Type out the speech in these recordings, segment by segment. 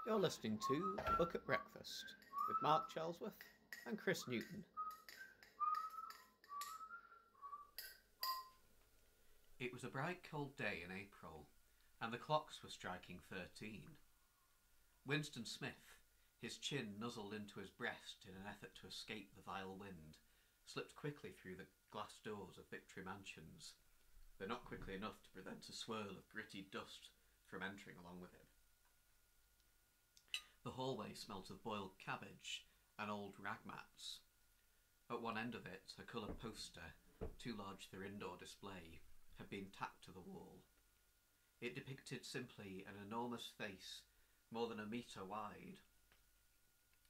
You're listening to A Book at Breakfast with Mark Charlesworth and Chris Newton. It was a bright cold day in April, and the clocks were striking 13. Winston Smith, his chin nuzzled into his breast in an effort to escape the vile wind, slipped quickly through the glass doors of Victory Mansions, though not quickly enough to prevent a swirl of gritty dust from entering along with him. The hallway smelt of boiled cabbage and old rag mats. At one end of it, a coloured poster, too large for indoor display, had been tacked to the wall. It depicted simply an enormous face, more than a metre wide.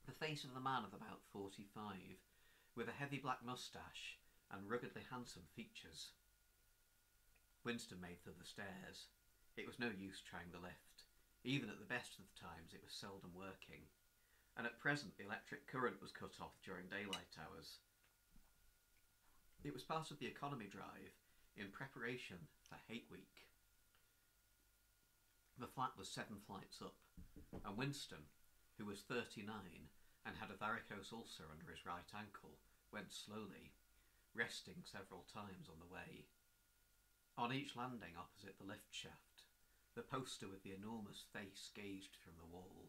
The face of the man of about 45, with a heavy black moustache and ruggedly handsome features. Winston made for the stairs. It was no use trying the lift. Even at the best of the times it was seldom working, and at present the electric current was cut off during daylight hours. It was part of the economy drive in preparation for Hate Week. The flat was 7 flights up, and Winston, who was 39 and had a varicose ulcer under his right ankle, went slowly, resting several times on the way. On each landing opposite the lift shaft, the poster with the enormous face gazed from the wall.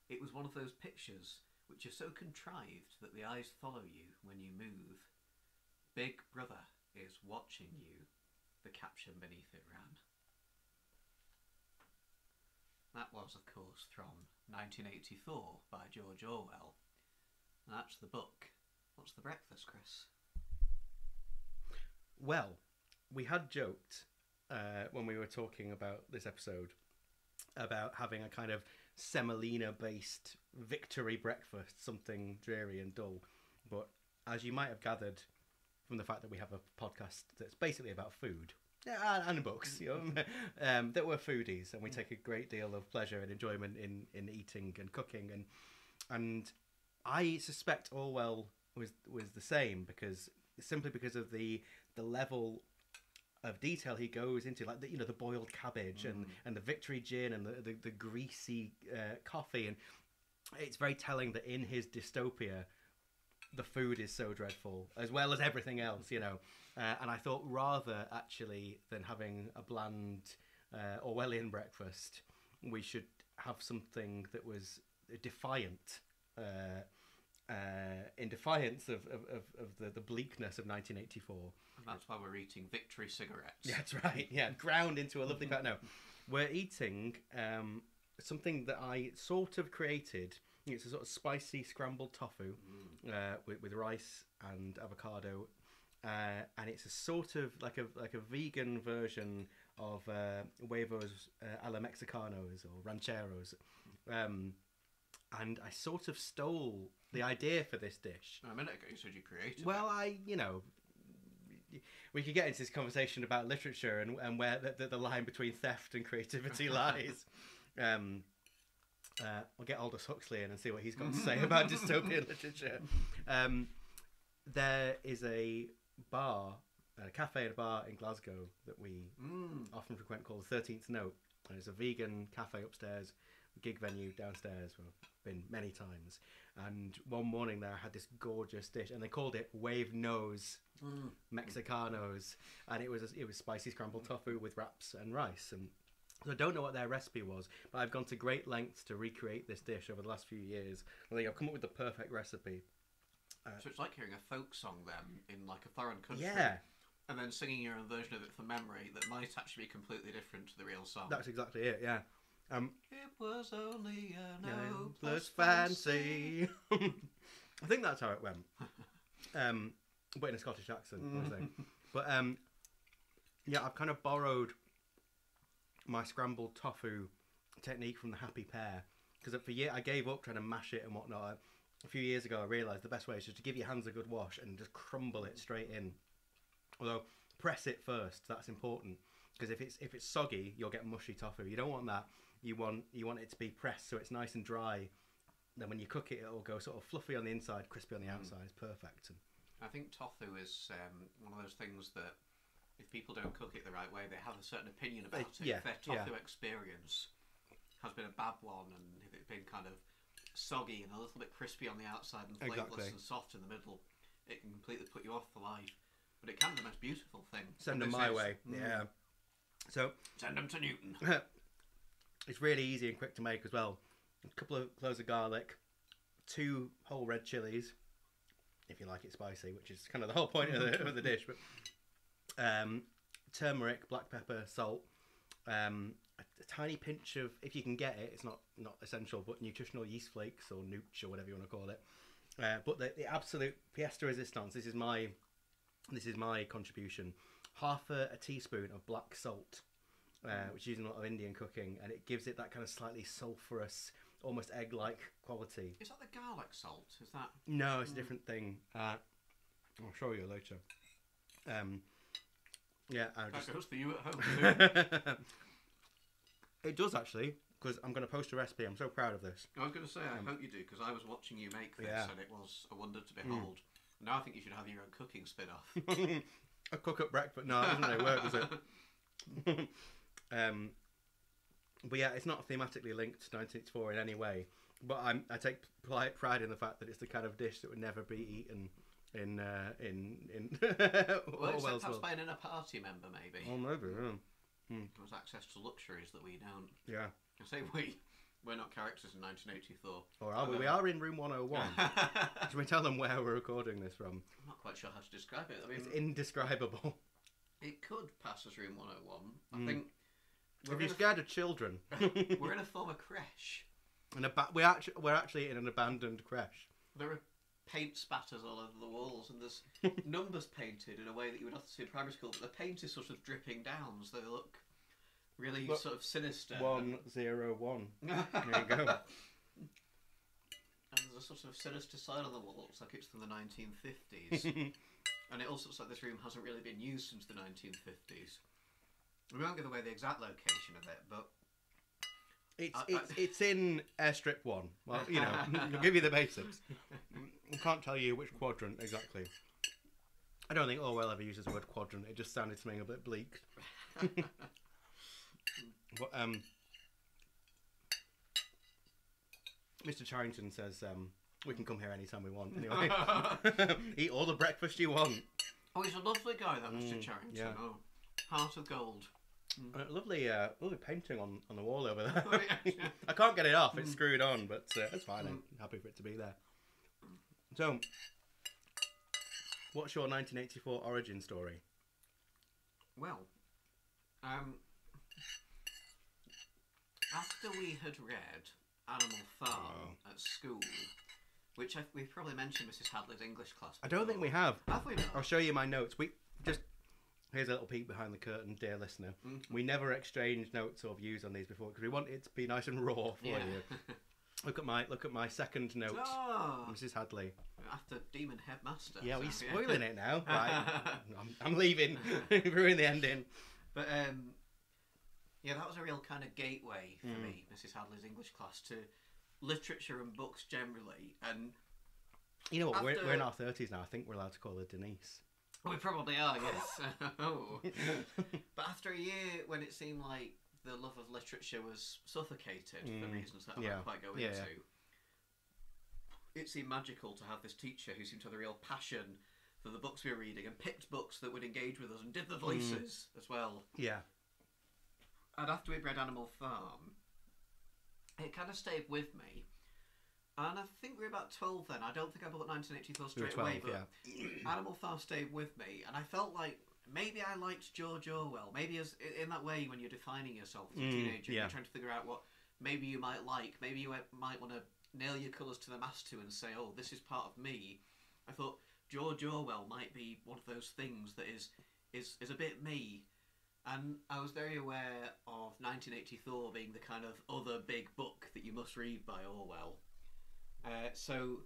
It was one of those pictures which are so contrived that the eyes follow you when you move. Big Brother is watching you, the caption beneath it ran. That was, of course, from 1984 by George Orwell. And that's the book. What's the breakfast, Chris? Well, we had joked when we were talking about this episode about having a kind of semolina-based victory breakfast, something dreary and dull. But as you might have gathered from the fact that we have a podcast that's basically about food and books, you know, that we're foodies and we take a great deal of pleasure and enjoyment in eating and cooking, and I suspect Orwell was the same, because simply because of the level of detail he goes into, like the boiled cabbage and the Victory gin and the greasy coffee, and it's very telling that in his dystopia the food is so dreadful as well as everything else, and I thought rather actually than having a bland Orwellian breakfast, we should have something that was defiant, in defiance of the bleakness of 1984. And that's why we're eating Victory cigarettes. Yeah, that's right. Yeah, ground into a lovely pack. No, we're eating something that I sort of created. It's a sort of spicy scrambled tofu with rice and avocado, and it's a sort of like a vegan version of huevos a la mexicanos or rancheros. And I sort of stole the idea for this dish. A minute ago you said you created Well, it. We could get into this conversation about literature and where the line between theft and creativity lies. We'll get Aldous Huxley in and see what he's got to say about dystopian literature. There is a cafe and a bar in Glasgow that we often frequent called the 13th Note. And it's a vegan cafe upstairs, gig venue downstairs. We've been many times. And one morning there I had this gorgeous dish, and they called it Wave Nose Mexicanos, and it was spicy scrambled tofu with wraps and rice. And so I don't know what their recipe was, but I've gone to great lengths to recreate this dish over the last few years. I think I've come up with the perfect recipe. So it's like hearing a folk song then in like a foreign country. Yeah. And then singing your own version of it from memory that might actually be completely different to the real song. That's exactly it, yeah. It was only an hopeless fancy. I think that's how it went. But in a Scottish accent, I think. But yeah, I've kind of borrowed my scrambled tofu technique from the Happy Pear, because for years I gave up trying to mash it and whatnot. A few years ago I realised the best way is just to give your hands a good wash and just crumble it straight in. Although press it first, that's important, because if it's soggy you'll get mushy tofu. You don't want that. You want it to be pressed so it's nice and dry. Then when you cook it, it'll go sort of fluffy on the inside, crispy on the outside. It's perfect. I think tofu is one of those things that if people don't cook it the right way, they have a certain opinion about it. Yeah, Their tofu experience has been a bad one, and if it's been kind of soggy and a little bit crispy on the outside and flavourless and soft in the middle, it can completely put you off for life. But it can be the most beautiful thing. Send them my way. Yeah. So send them to Newton. It's really easy and quick to make as well. A couple of cloves of garlic, 2 whole red chilies, if you like it spicy, which is kind of the whole point of the dish. But turmeric, black pepper, salt, a tiny pinch of, if you can get it, it's not essential, but nutritional yeast flakes or nooch or whatever you want to call it. But the absolute pièce de résistance. This is my contribution. Half a teaspoon of black salt, which is using a lot of Indian cooking, and it gives it that kind of slightly sulphurous, almost egg-like quality. Is that the garlic salt? Is that? No, it's a different thing. I'll show you later. Yeah, That goes for you at home. It does actually, because I'm going to post a recipe. I'm so proud of this. I was going to say, I hope you do, because I was watching you make this, and it was a wonder to behold. Now I think you should have your own cooking spin-off. A cook at breakfast. No, that doesn't really work, does it? But yeah, it's not thematically linked to 1984 in any way. But I take pride in the fact that it's the kind of dish that would never be eaten in well, except perhaps world. by an inner party member, maybe. Oh, maybe. Yeah. There was access to luxuries that we don't. Yeah. I say we're not characters in 1984. Or are we? We are in room 101. Should we tell them where we're recording this from? I'm not quite sure how to describe it. I mean, It's indescribable. it could pass as room 101. I think. If you're scared of children, We're in a former creche. and we're actually in an abandoned creche. There are paint spatters all over the walls, and there's numbers painted in a way that you would have to see in primary school, but the paint is sort of dripping down, so they look really sort of sinister. 101. There you go. And there's a sort of sinister side on the wall. It looks like it's from the 1950s. And it also looks like this room hasn't really been used since the 1950s. We won't give away the exact location of it, but... It's in Airstrip 1. Well, you know, I'll give you the basics. I can't tell you which quadrant exactly. I don't think Orwell ever uses the word quadrant. It just sounded to me a bit bleak. But, Mr. Charrington says we can come here anytime we want. Anyway, eat all the breakfast you want. Oh, he's a lovely guy, that Mr. Charrington. yeah. Oh, heart of gold. Lovely painting on the wall over there. I can't get it off. It's screwed on, but it's fine. I'm happy for it to be there. So, what's your 1984 origin story? Well, after we had read Animal Farm at school, which we've probably mentioned Mrs. Hadley's English class before. I don't think we have. Have we not? I'll show you my notes. Here's a little peek behind the curtain, dear listener. We never exchanged notes or views on these before because we want it to be nice and raw for you. Look at my second note, Mrs. Hadley. After Demon Headmaster. Yeah, we're spoiling it now. Right, I'm leaving. Ruin the ending. But yeah, that was a real kind of gateway for me, Mrs. Hadley's English class, to literature and books generally. And you know what? We're in our 30s now. I think we're allowed to call her Denise. We probably are, yes. But after a year when it seemed like the love of literature was suffocated for reasons that I won't quite go into, it seemed magical to have this teacher who seemed to have a real passion for the books we were reading and picked books that would engage with us and did the voices as well. Yeah. And after we'd read Animal Farm, it kind of stayed with me. And I think we were about 12 then. I don't think I bought 1984 straight away, but Animal Farm stayed with me. And I felt like maybe I liked George Orwell. Maybe as in that way when you're defining yourself as a teenager, you're trying to figure out what maybe you might like. Maybe you might want to nail your colours to the mast to and say, oh, this is part of me. I thought George Orwell might be one of those things that is a bit me. And I was very aware of 1984 being the kind of other big book that you must read by Orwell. So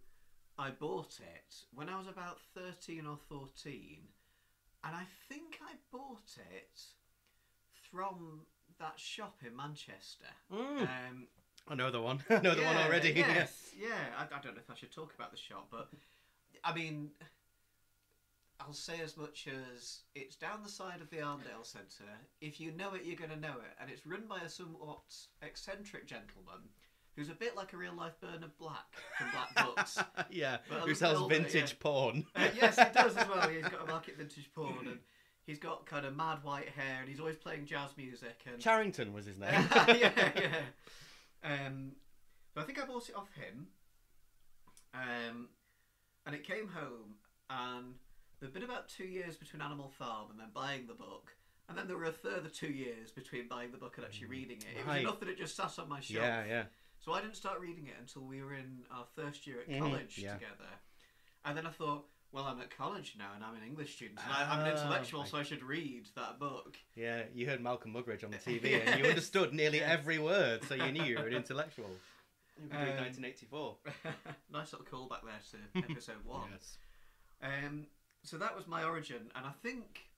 I bought it when I was about 13 or 14, and I think I bought it from that shop in Manchester. I know the one. I know the one already. Yes, yeah. I don't know if I should talk about the shop, but I mean, I'll say as much as it's down the side of the Arndale Centre. If you know it, you're going to know it. And it's run by a somewhat eccentric gentleman who's a bit like a real-life Bernard Black from Black Books. Yeah, But a who little sells older, vintage yeah. porn. Yes, he does as well. He's got a market vintage porn, and he's got kind of mad white hair, and he's always playing jazz music. And Charrington was his name. yeah. But I think I bought it off him. And it came home, and there'd been about 2 years between Animal Farm and then buying the book, and then there were a further 2 years between buying the book and actually reading it. It was Right. enough that it just sat on my shelf. Yeah. So I didn't start reading it until we were in our first year at college yeah. together. And then I thought, well, I'm at college now and I'm an English student and I'm an intellectual, so I should read that book. Yeah, you heard Malcolm Muggeridge on the TV and you understood nearly every word, so you knew you were an intellectual. You could do 1984. Nice little callback there to episode 1. Yes. So that was my origin, and I think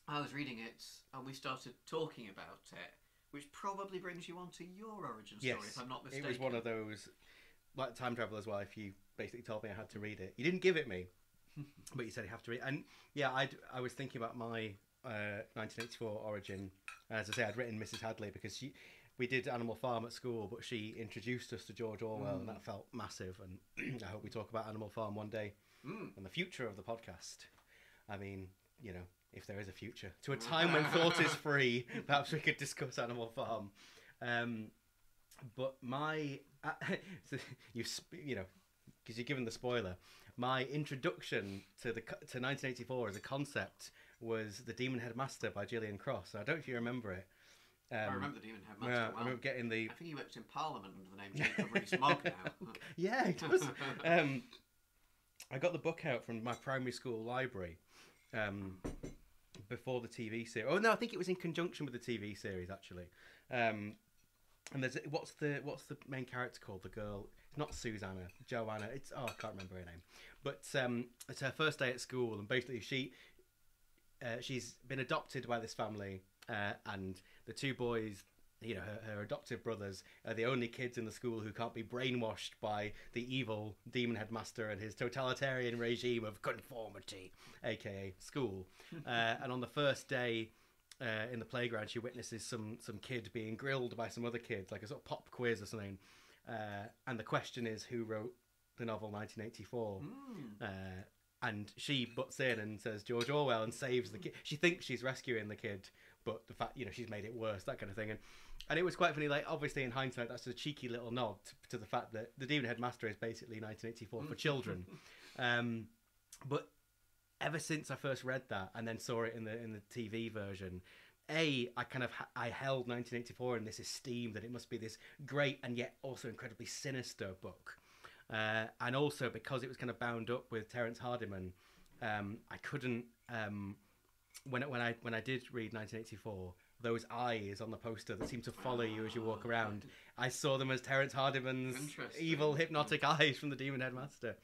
I was reading it and we started talking about it, which probably brings you on to your origin story, if I'm not mistaken. It was one of those, like Time Traveler's Wife, you basically told me I had to read it. You didn't give it me, but you said you have to read it. And yeah, I was thinking about my 1984 origin. As I say, I'd written Mrs. Hadley because we did Animal Farm at school, but she introduced us to George Orwell, and that felt massive. And I hope we talk about Animal Farm one day and the future of the podcast. I mean, you know, if there is a future, to a time when thought is free, perhaps we could discuss Animal Farm. But my, you know, because you're given the spoiler, my introduction to 1984 as a concept was The Demon Headmaster by Gillian Cross. I don't know if you remember it. I remember the Demon Headmaster. Yeah, well. I remember getting the. I think he works in Parliament under the name Jacob Rees-Mogg now. Yeah, it does. I got the book out from my primary school library before the TV series. Oh no, I think it was in conjunction with the TV series actually. And there's what's the main character called? The girl. It's not Susanna, Joanna. It's I can't remember her name. But it's her first day at school, and basically she's been adopted by this family, and the two boys, you know, her adoptive brothers, are the only kids in the school who can't be brainwashed by the evil demon headmaster and his totalitarian regime of conformity, aka school. And on the first day in the playground, she witnesses some kid being grilled by some other kids, like a sort of pop quiz or something. And the question is, who wrote the novel 1984? And she butts in and says George Orwell and saves the kid. She thinks she's rescuing the kid, but the fact, you know, she's made it worse, that kind of thing. And it was quite funny, like, obviously in hindsight, that's a cheeky little nod to the fact that The Demon Headmaster is basically 1984 for children. But ever since I first read that and then saw it in the TV version, I held 1984 in this esteem that it must be this great and yet also incredibly sinister book. And also because it was kind of bound up with Terence Hardiman, I couldn't. When I did read 1984, those eyes on the poster that seem to follow you as you walk around, I saw them as Terence Hardiman's evil hypnotic eyes from The Demon Headmaster.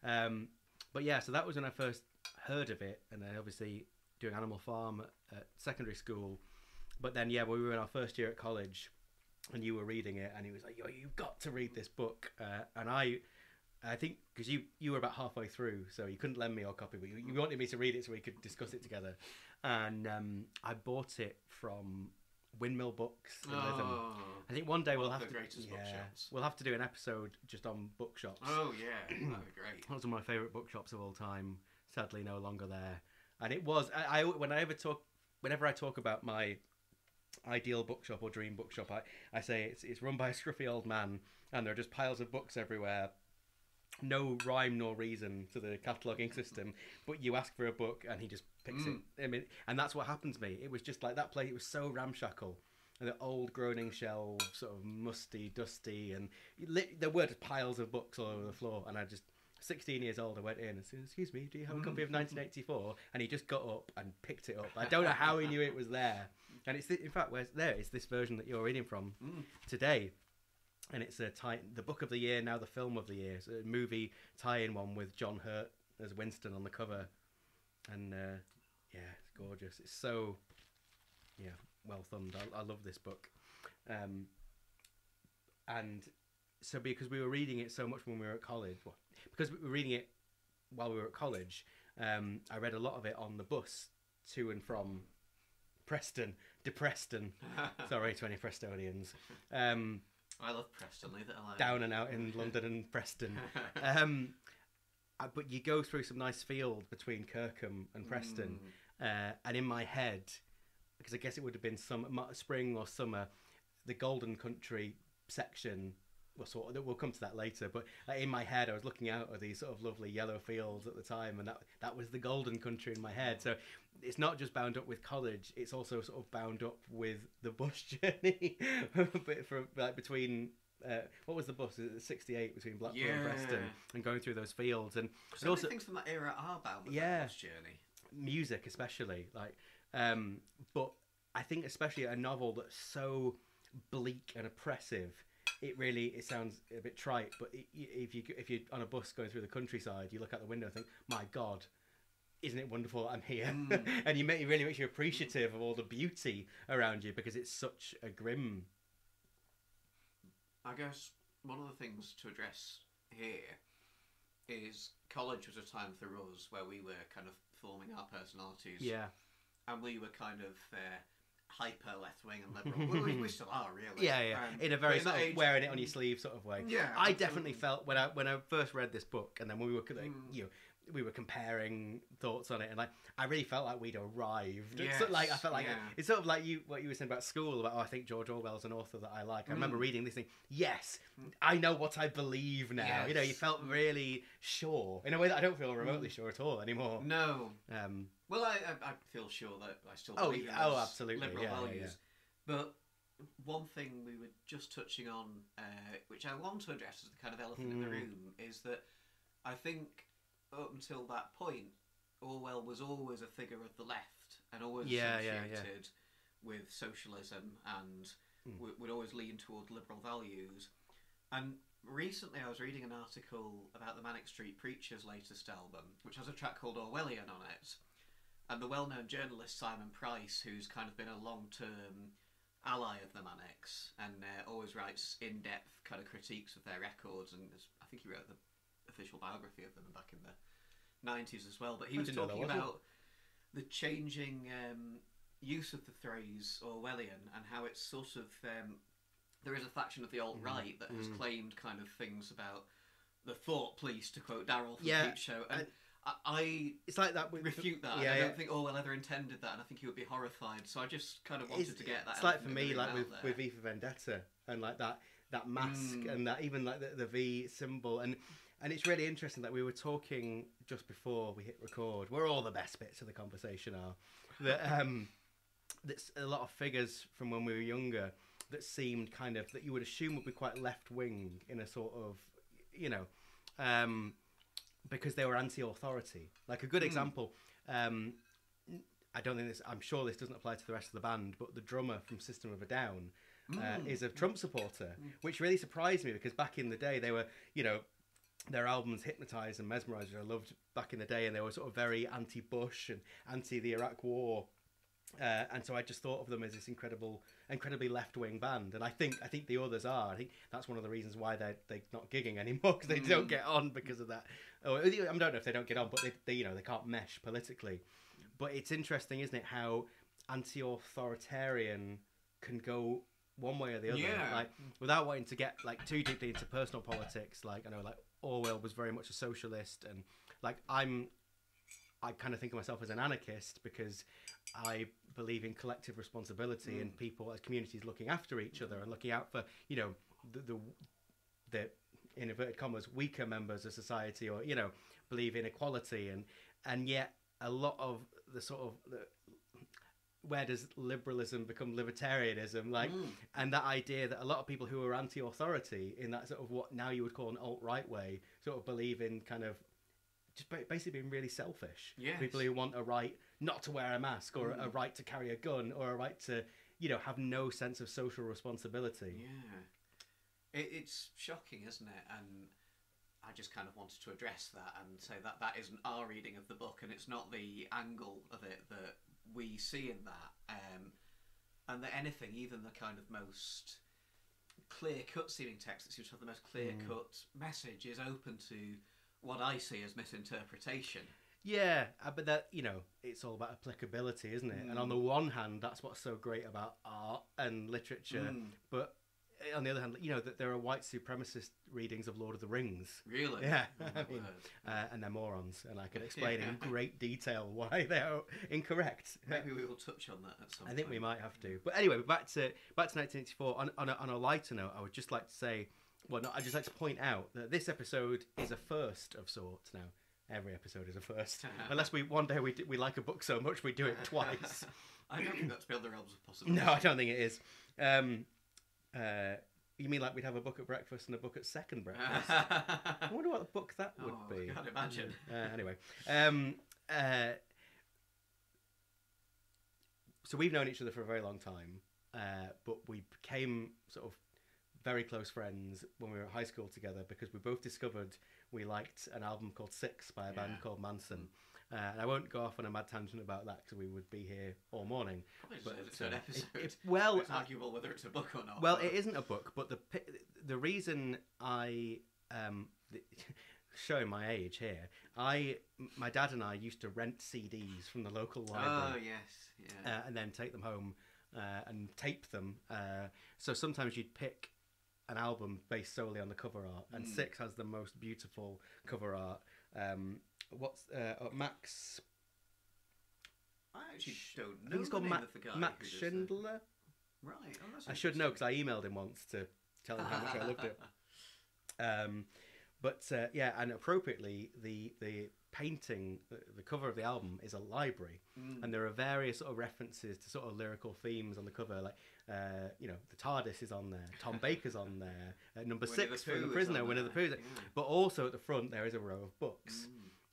But yeah, so that was when I first heard of it, and then obviously doing Animal Farm at secondary school. But then yeah, we were in our first year at college, and you were reading it, and he was like, "Yo, you've got to read this book." And I think because you were about halfway through, so you couldn't lend me your copy, but you wanted me to read it so we could discuss it together. And I bought it from Windmill Books in Lytham. I think one day we'll have to do an episode just on bookshops. Oh yeah, that'd be great. That was one of my favourite bookshops of all time. Sadly, no longer there. And it was whenever I talk about my ideal bookshop or dream bookshop, I say it's run by a scruffy old man, and there are just piles of books everywhere. No rhyme nor reason to the cataloguing system, but you ask for a book and he just picks it. I mean, and that's what happened to me. It was just like that place. It was so ramshackle, and the old groaning shelves, sort of musty, dusty, and there were just piles of books all over the floor. And I just, 16 years old, I went in and said, "Excuse me, do you have a copy of 1984?" And he just got up and picked it up. I don't know how he knew it was there. And it's in fact, where's there? It's this version that you're reading from today. And it's the book of the year, now the film of the year. It's a movie tie-in one with John Hurt as Winston on the cover. And yeah, it's gorgeous. It's so, yeah, well thumbed. I love this book. And so because we were reading it so much when we were at college, because we were reading it while we were at college, I read a lot of it on the bus to and from Preston, Preston. Sorry to any Prestonians. I love Preston, leave it alone. Down and out in London and Preston. But you go through some nice field between Kirkham and Preston, and in my head, because I guess it would have been spring or summer, the Golden Country section. We'll come to that later, but in my head I was looking out at these sort of lovely yellow fields at the time, and that was the Golden Country in my head. So it's not just bound up with college, it's also sort of bound up with the bus journey between what was the bus? 68 between Blackpool and Preston, and going through those fields. And so many things from that era are bound with that bus journey. Music especially, but I think especially a novel that's so bleak and oppressive. It sounds a bit trite, but if you're on a bus going through the countryside, you look out the window and think, my God, isn't it wonderful that I'm here? And it really makes you appreciative of all the beauty around you, because it's such a grim. I guess one of the things to address here is college was a time for us where we were kind of forming our personalities. Yeah. And we were kind of hyper left-wing and liberal. we still are, really. Yeah. In a very sort of wearing it on your sleeve sort of way. Yeah. I definitely felt when I first read this book, and then when we were we were comparing thoughts on it, and I really felt like we'd arrived. Yes, I felt like it's sort of like what you were saying about school, about I think George Orwell's an author that I like. I remember reading this thing. Yes, I know what I believe now. Yes. You felt really sure in a way that I don't feel remotely sure at all anymore. No. Well, I feel sure that I still believe in those absolutely. liberal values. Yeah. But one thing we were just touching on, which I want to address as the kind of elephant in the room, is that I think up until that point, Orwell was always a figure of the left and always associated with socialism and would always lean toward liberal values. And recently I was reading an article about the Manic Street Preachers' latest album, which has a track called Orwellian on it. And the well-known journalist Simon Price, who's kind of been a long-term ally of the Manics and always writes in-depth kind of critiques of their records, and I think he wrote the official biography of them back in the 90s as well, but he was talking about the changing use of the phrase Orwellian, and how it's sort of there is a faction of the alt-right that has claimed kind of things about the thought police, to quote Daryl from Peep Show, and I it's like that refute that. I don't think Orwell ever intended that, and I think he would be horrified, so I just kind of wanted to get that. It's like for me, like with V for Vendetta, and like that mask, and that even like the V symbol, and it's really interesting that we were talking just before we hit record. We're all the best bits of the conversation are that that's a lot of figures from when we were younger that seemed kind of that you would assume would be quite left wing in a sort of because they were anti-authority. Like a good example, I don't think this. I'm sure this doesn't apply to the rest of the band, but the drummer from System of a Down is a Trump supporter, which really surprised me, because back in the day they were, their albums Hypnotise and Mesmerizer I loved back in the day, and they were sort of very anti-Bush and anti the Iraq War. And so I just thought of them as this incredibly left-wing band, and I think the others are. I think that's one of the reasons why they're not gigging anymore, because they don't get on because of that. I don't know if they don't get on, but they can't mesh politically. But it's interesting, isn't it, how anti-authoritarian can go one way or the other. Yeah. Like without wanting to get like too deeply into personal politics. Like I know, like Orwell was very much a socialist, and like I kind of think of myself as an anarchist because I believe in collective responsibility and people as communities looking after each other and looking out for, the in inverted commas weaker members of society, or believe in equality, and yet a lot of the sort of where does liberalism become libertarianism, and that idea that a lot of people who are anti-authority in that sort of what now you would call an alt-right way sort of believe in kind of just basically being really selfish. Yes. People who want a right not to wear a mask, or a right to carry a gun, or a right to, have no sense of social responsibility. Yeah. It's shocking, isn't it? And I just kind of wanted to address that and say that isn't our reading of the book, and it's not the angle of it that we see in that. And that anything, even the kind of most clear-cut seeming text that seems to have the most clear-cut message, is open to what I see as misinterpretation. Yeah, but that, it's all about applicability, isn't it? And on the one hand, that's what's so great about art and literature. But on the other hand, that there are white supremacist readings of Lord of the Rings. Really? Yeah, Oh, I my mean, word. and they're morons, and I could explain in great detail why they're incorrect. Maybe we will touch on that at some I think point. we might have to. But anyway, back to 1984. On a lighter note, I would just like to say, I'd just like to point out that this episode is a first of sorts. Now, every episode is a first, unless one day we like a book so much we do it twice. I don't think that's beyond the realms of possibility. No, I don't think it is. You mean like we'd have a book at breakfast and a book at second breakfast? I wonder what book that would be. I can't imagine. Anyway, so we've known each other for a very long time, but we became sort of very close friends when we were at high school together because we both discovered we liked an album called Six by a band called Manson. And I won't go off on a mad tangent about that because we would be here all morning. But it's an episode. It's arguable whether it's a book or not. Well, it isn't a book, but the reason showing my age here, my dad and I used to rent CDs from the local library. Oh yes, yeah. And then take them home and tape them. So sometimes you'd pick an album based solely on the cover art, and Six has the most beautiful cover art. Max? I actually don't know. I think it's called the name of the guy Max who does Schindler. Right. Oh, that's I should know because I emailed him once to tell him how much I loved it. And appropriately, the painting, the cover of the album is a library, and there are various sort of references to sort of lyrical themes on the cover, like the TARDIS is on there, Tom Baker's on there, number Winnie 6 the from The Pooh Prisoner, is on Winnie the there, Pooh, yeah. but also at the front there is a row of books,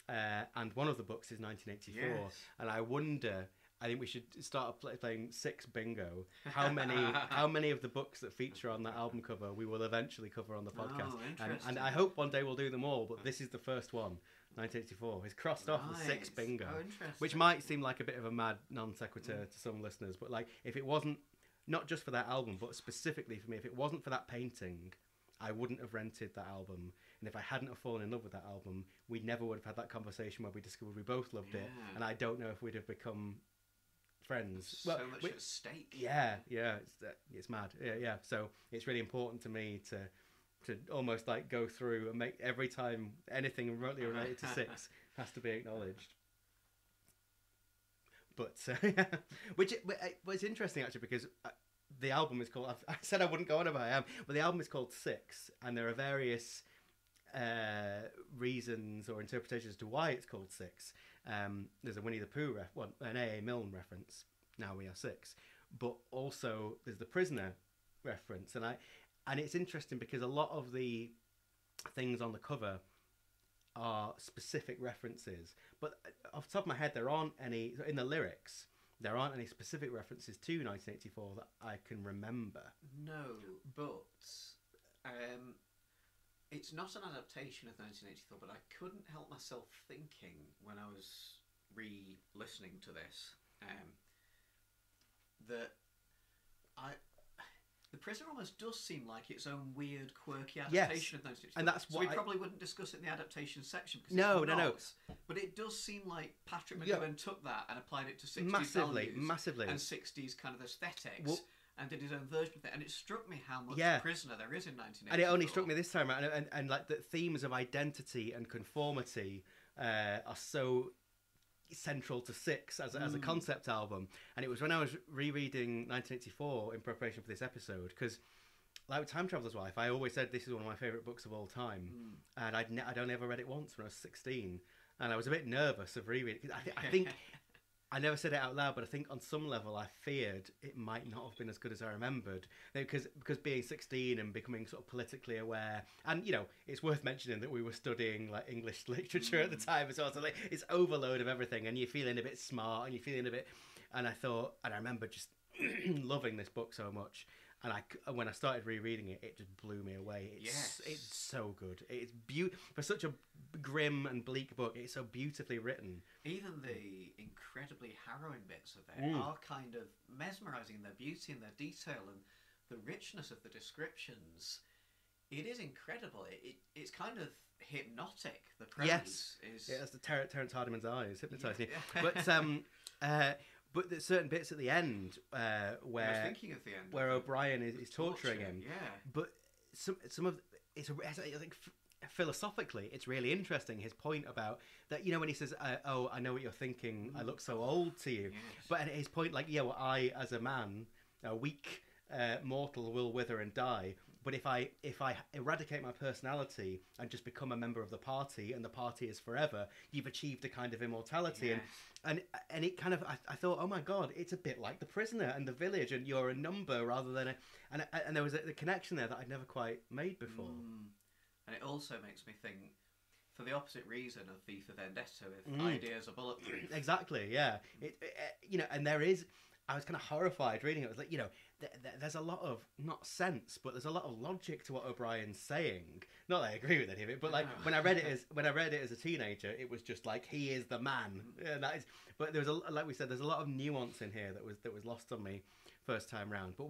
and one of the books is 1984, Yes. and I wonder. I think we should start playing Six Bingo. How many of the books that feature on that album cover we will eventually cover on the podcast. And interesting. I hope one day we'll do them all, but this is the first one, 1984. It's crossed off as Six Right. Bingo, Oh, interesting. which might seem like a bit of a mad non sequitur to some listeners, but like if it wasn't, not just for that album, but specifically for me, if it wasn't for that painting, I wouldn't have rented that album. And if I hadn't have fallen in love with that album, we never would have had that conversation where we discovered we both loved it. Yeah. And I don't know if we'd have become friends. So much at stake. Yeah, it's mad. Yeah. So it's really important to me to almost like go through and make every time anything remotely related to Six has to be acknowledged. But it's interesting actually because the album is called. I said I wouldn't go on about it, but the album is called Six, and there are various reasons or interpretations to why it's called Six. There's a Winnie the Pooh an A.A. Milne reference. Now we are six, but also there's the Prisoner reference, and it's interesting because a lot of the things on the cover are specific references, but off the top of my head there aren't any in the lyrics. There aren't any specific references to 1984 that I can remember. No, but it's not an adaptation of 1984, but I couldn't help myself thinking when I was re-listening to this that The Prisoner almost does seem like its own weird, quirky adaptation of 1984. And that's so what we probably wouldn't discuss it in the adaptation section. Because No. But it does seem like Patrick McGowan took that and applied it to 60s values massively, and 60s kind of aesthetics. Well, and did his own version of it, and it struck me how much Prisoner there is in 1984. And it only struck me this time around, and like the themes of identity and conformity are so central to Six as a concept album. And it was when I was rereading 1984 in preparation for this episode, because like with Time Traveler's Wife, I always said this is one of my favourite books of all time, and I'd only ever read it once when I was 16, and I was a bit nervous of rereading. I think I never said it out loud, but I think on some level I feared it might not have been as good as I remembered. Because being 16 and becoming sort of politically aware, and it's worth mentioning that we were studying like English literature at the time as well. So like it's overload of everything, and you're feeling a bit smart, and you're feeling a bit. And I remember just loving this book so much. And when I started rereading it, it just blew me away. It's so good. It's for such a grim and bleak book. It's so beautifully written. Even the incredibly harrowing bits of it are kind of mesmerising in their beauty and their detail and the richness of the descriptions. It is incredible. It's kind of hypnotic. The praise Yes. is. Yeah, that's the Terence Hardiman's eyes hypnotising Yeah. you. But there's certain bits at the end I was where thinking of the end. where I think. O'Brien is torturing him. Yeah. But some of it's I think philosophically it's really interesting, his point about that, you know, when he says oh, I know what you're thinking, I look so old to you. Yes. But his point, like, yeah, well, I as a man, a weak mortal, will wither and die, but if I eradicate my personality and just become a member of the party, and the party is forever, you've achieved a kind of immortality. Yes. And it kind of, I thought, oh my god, it's a bit like The Prisoner and The Village, and you're a number rather than and there was a connection there that I'd never quite made before. And it also makes me think, for the opposite reason of V for Vendetta, if ideas are bulletproof. Exactly, yeah. You know, and there is, I was kind of horrified reading it. It was like, you know, there's a lot of, not sense, but there's a lot of logic to what O'Brien's saying. Not that I agree with any of it, but like when I read it as a teenager, it was just like, he is the man. And that is, but there was like we said, there's a lot of nuance in here that was lost on me first time round. But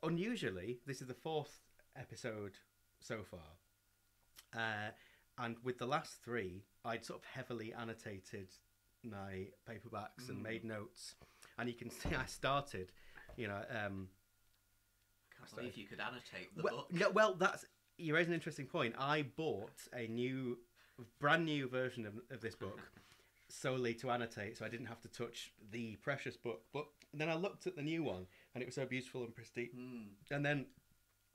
unusually, this is the 4th episode so far, and with the last 3, I'd sort of heavily annotated my paperbacks and made notes, and you can see I started, you know. I can't believe you could annotate the book. No, well, you raise an interesting point. I bought a brand new version of this book solely to annotate, so I didn't have to touch the precious book. But then I looked at the new one, and it was so beautiful and pristine. And then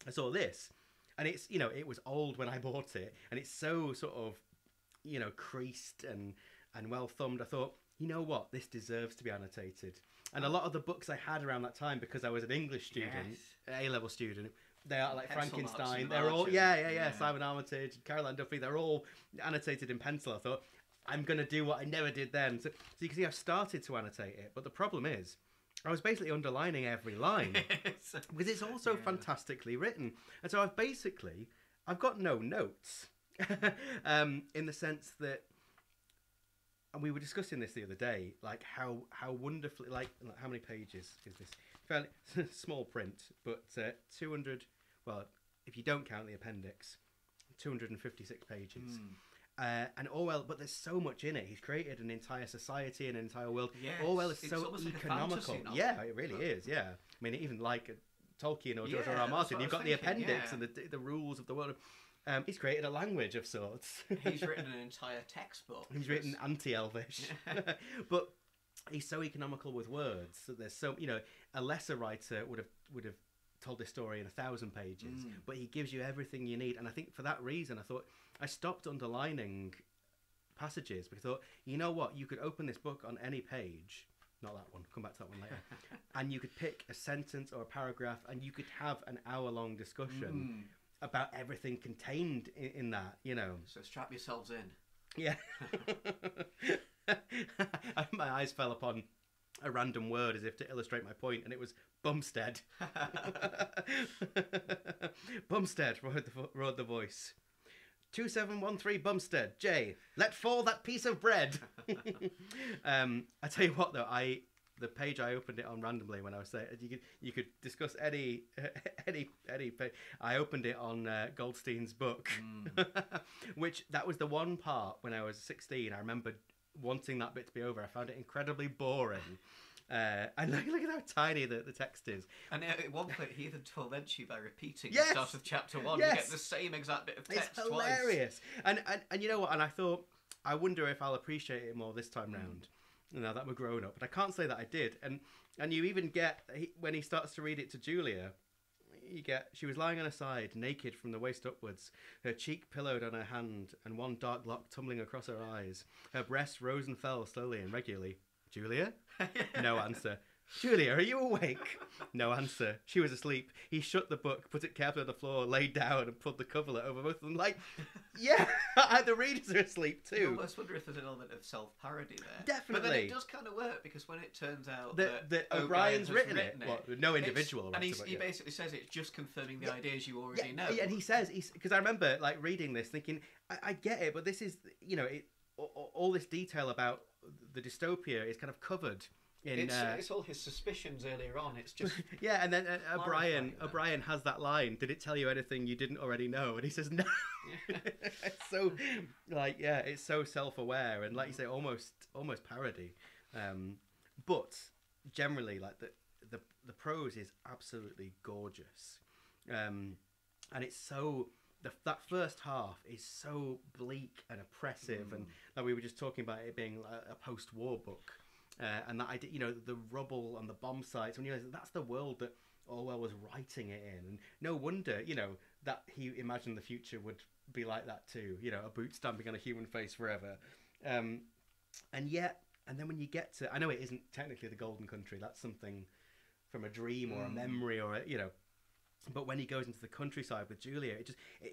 I saw this, and it's, you know, it was old when I bought it, and it's so sort of, you know, creased and well thumbed. I thought, you know what, this deserves to be annotated. And a lot of the books I had around that time, because I was an English student, A-level student, they are like Pencil Frankenstein. marks They're all, margin. yeah. Simon Armitage, Caroline Duffy. They're all annotated in pencil. I thought, I'm going to do what I never did then. So you can see I've started to annotate it, but the problem is, I was basically underlining every line because it's also fantastically written. And so I've got no notes in the sense that, and we were discussing this the other day, like how wonderfully, like how many pages is this? Fairly small print, but 200. Well, if you don't count the appendix, 256 pages. And Orwell, but there's so much in it. He's created an entire society and an entire world. Yes, Orwell is it's so almost like a economical. fantasy novel. Yeah, it really is. Yeah, I mean, even like Tolkien or George Yeah, R. R. that's Martin, what I you've was got the thinking, appendix yeah. and the rules of the world. He's created a language of sorts. He's written an entire textbook. He's written anti-Elvish, but he's so economical with words that there's so, you know, a lesser writer would have told this story in 1,000 pages, but he gives you everything you need. And I think for that reason, I thought I stopped underlining passages, because I thought, you know what, you could open this book on any page, not that one, come back to that one later, and you could pick a sentence or a paragraph, and you could have an hour-long discussion about everything contained in that, you know. So strap yourselves in. Yeah. My eyes fell upon a random word as if to illustrate my point, and it was Bumstead. Bumstead, roared the voice. 2713 Bumstead, J. Let fall that piece of bread. I tell you what, though, the page I opened it on randomly when I was saying you could discuss any page. I opened it on Goldstein's book, which that was the one part when I was 16. I remember wanting that bit to be over. I found it incredibly boring. And look at how tiny the text is. And at one point, he even torments you by repeating Yes! the start of chapter 1. Yes! You get the same exact bit of text It's hilarious. twice. And you know what? And I thought, I wonder if I'll appreciate it more this time round. Now that we're grown up, but I can't say that I did. And you even get when he starts to read it to Julia, you get, she was lying on her side, naked from the waist upwards, her cheek pillowed on her hand, and one dark lock tumbling across her eyes. Her breast rose and fell slowly and regularly. Julia? No answer. Julia, are you awake? No answer. She was asleep. He shut the book, put it carefully on the floor, laid down, and pulled the coverlet over both of them. Like, yeah, the readers are asleep You too. almost wonder if there's an element of self-parody there. Definitely. But then it does kind of work, because when it turns out That O'Brien O'Brien's has written it. Well, no individual. And writer, but he yeah. basically says it's just confirming the ideas you already know. Yeah, and he says, because I remember like reading this thinking, I get it, but this is, you know, all this detail about the dystopia is kind of covered It's all his suspicions earlier on. It's just yeah, and then clarifying them. O'Brien has that line. Did it tell you anything you didn't already know? And he says no. It's so it's so self-aware and like you say, almost parody. But generally, like the prose is absolutely gorgeous, and it's so. That first half is so bleak and oppressive, and like we were just talking about it being like a post-war book, and that idea, the rubble and the bomb sites. When you realize that's the world that Orwell was writing it in, and no wonder, that he imagined the future would be like that too. A boot stamping on a human face forever, and then when you get to, I know it isn't technically the Golden Country. That's something from a dream or a memory or But when he goes into the countryside with Julia,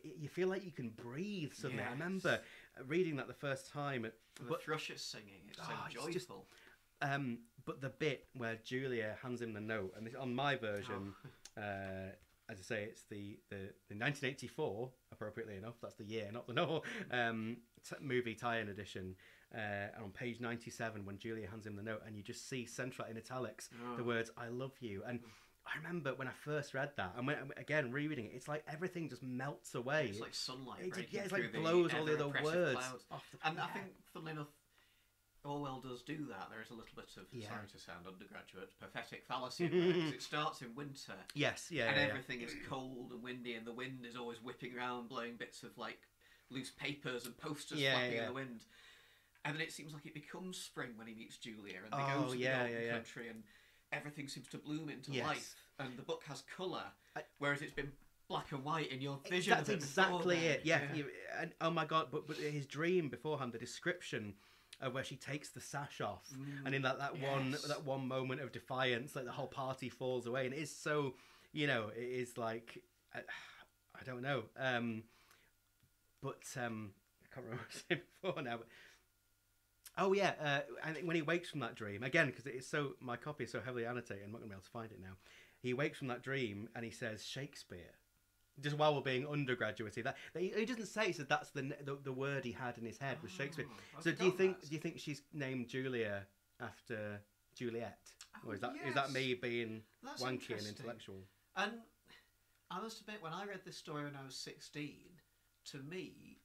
you feel like you can breathe suddenly. Yes. I remember reading that the first time. The thrushes singing, it's so joyful. But the bit where Julia hands him the note, and this, on my version, as I say, it's the 1984, appropriately enough, that's the year, not the novel, movie tie-in edition. And on page 97, when Julia hands him the note, and you just see central in italics the words "I love you," and I remember when I first read that, and again rereading it, it's like everything just melts away. It's like sunlight breaking it's through like blows the all the other words clouds. off the And I think, funnily enough, Orwell does do that. There is a little bit of, sorry to sound undergraduate, pathetic fallacy in there, because it starts in winter. Yes, and everything is cold and windy, and the wind is always whipping around, blowing bits of like loose papers and posters flapping in the wind. And then it seems like it becomes spring when he meets Julia, and they go to the Golden Country, and everything seems to bloom into life. And the book has colour, whereas it's been black and white in your vision. That's exactly it. Yeah. And, oh my god! But his dream beforehand, the description of where she takes the sash off, and in that one moment of defiance, like the whole party falls away, and it is so, it is like, I don't know, but I can't remember what I was saying before now. But, I think when he wakes from that dream, again, because it is so, my copy is so heavily annotated, I'm not going to be able to find it now. He wakes from that dream and he says Shakespeare, just while we're being undergraduatey. That he doesn't say. He said that's the word he had in his head was Shakespeare. So do you think she's named Julia after Juliet, or is that me being wanky and intellectual? And I must admit, when I read this story when I was 16, to me,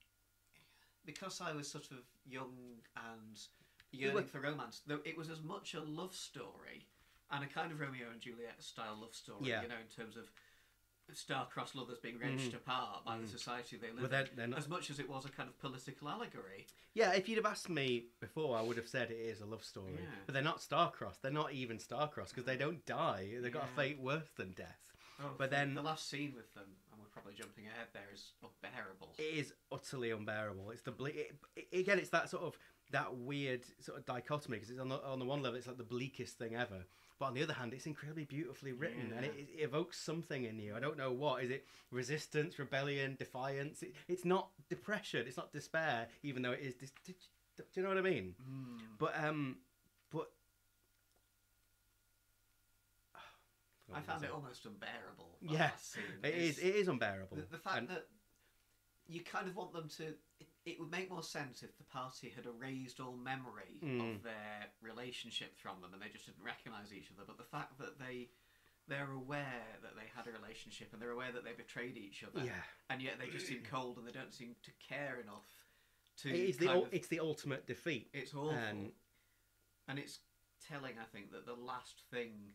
because I was sort of young and yearning for romance, though it was as much a love story and a kind of Romeo and Juliet style love story, in terms of star-crossed lovers being wrenched apart by the society they live in, as much as it was a kind of political allegory. Yeah, if you'd have asked me before, I would have said it is a love story. Yeah. But they're not star-crossed. They're not even star-crossed because they don't die. They've got a fate worse than death. Oh, but then the last scene with them, and we're probably jumping ahead there, is unbearable. It is utterly unbearable. It's again, it's that sort of that weird sort of dichotomy, because it's on the one level it's like the bleakest thing ever, but on the other hand it's incredibly beautifully written, and it evokes something in you. I don't know what. Is it resistance, rebellion, defiance? It's not depression, it's not despair, even though it is do you know what I mean? But I found it almost unbearable. Yeah, it is unbearable. The fact that you kind of want them to... It would make more sense if the party had erased all memory of their relationship from them and they just didn't recognise each other. But the fact that they're aware that they had a relationship and they're aware that they betrayed each other, and yet they just seem cold and they don't seem to care enough to... It's the ultimate defeat. It's awful. And it's telling, I think, that the last thing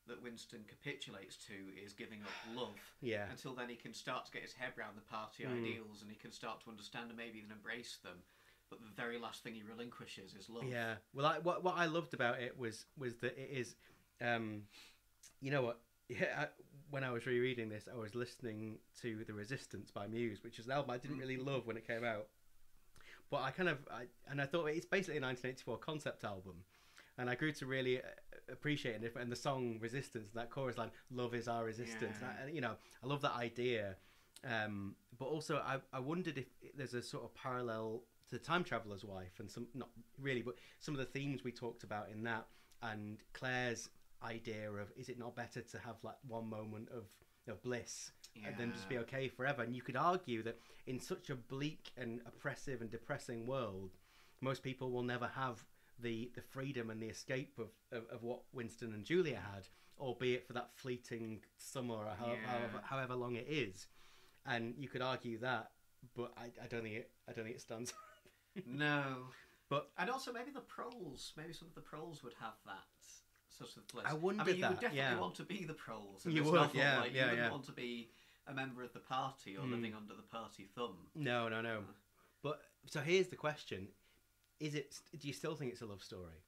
that Winston capitulates to is giving up love. Yeah. Until then he can start to get his head around the party ideals, and he can start to understand and maybe even embrace them. But the very last thing he relinquishes is love. Yeah. Well, what I loved about it was that it is, you know what? Yeah. When I was rereading this, I was listening to The Resistance by Muse, which is an album I didn't really love when it came out. But I thought it's basically a 1984 concept album. And I grew to really appreciate it. And the song Resistance, that chorus line, love is our resistance. Yeah. I love that idea. But also, I wondered if there's a sort of parallel to Time Traveller's Wife, and not really, but some of the themes we talked about in that, and Claire's idea of, is it not better to have like one moment of bliss and then just be okay forever? And you could argue that in such a bleak and oppressive and depressing world, most people will never have the freedom and the escape of what Winston and Julia had, albeit for that fleeting summer or however long it is. And you could argue that, but I don't think it stands. No, but and also maybe some of the proles would have that sort of place. I wondered you would that, definitely want to be the proles. You would, you wouldn't want to be a member of the party or living under the party thumb. No. But so here's the question: do you still think it's a love story?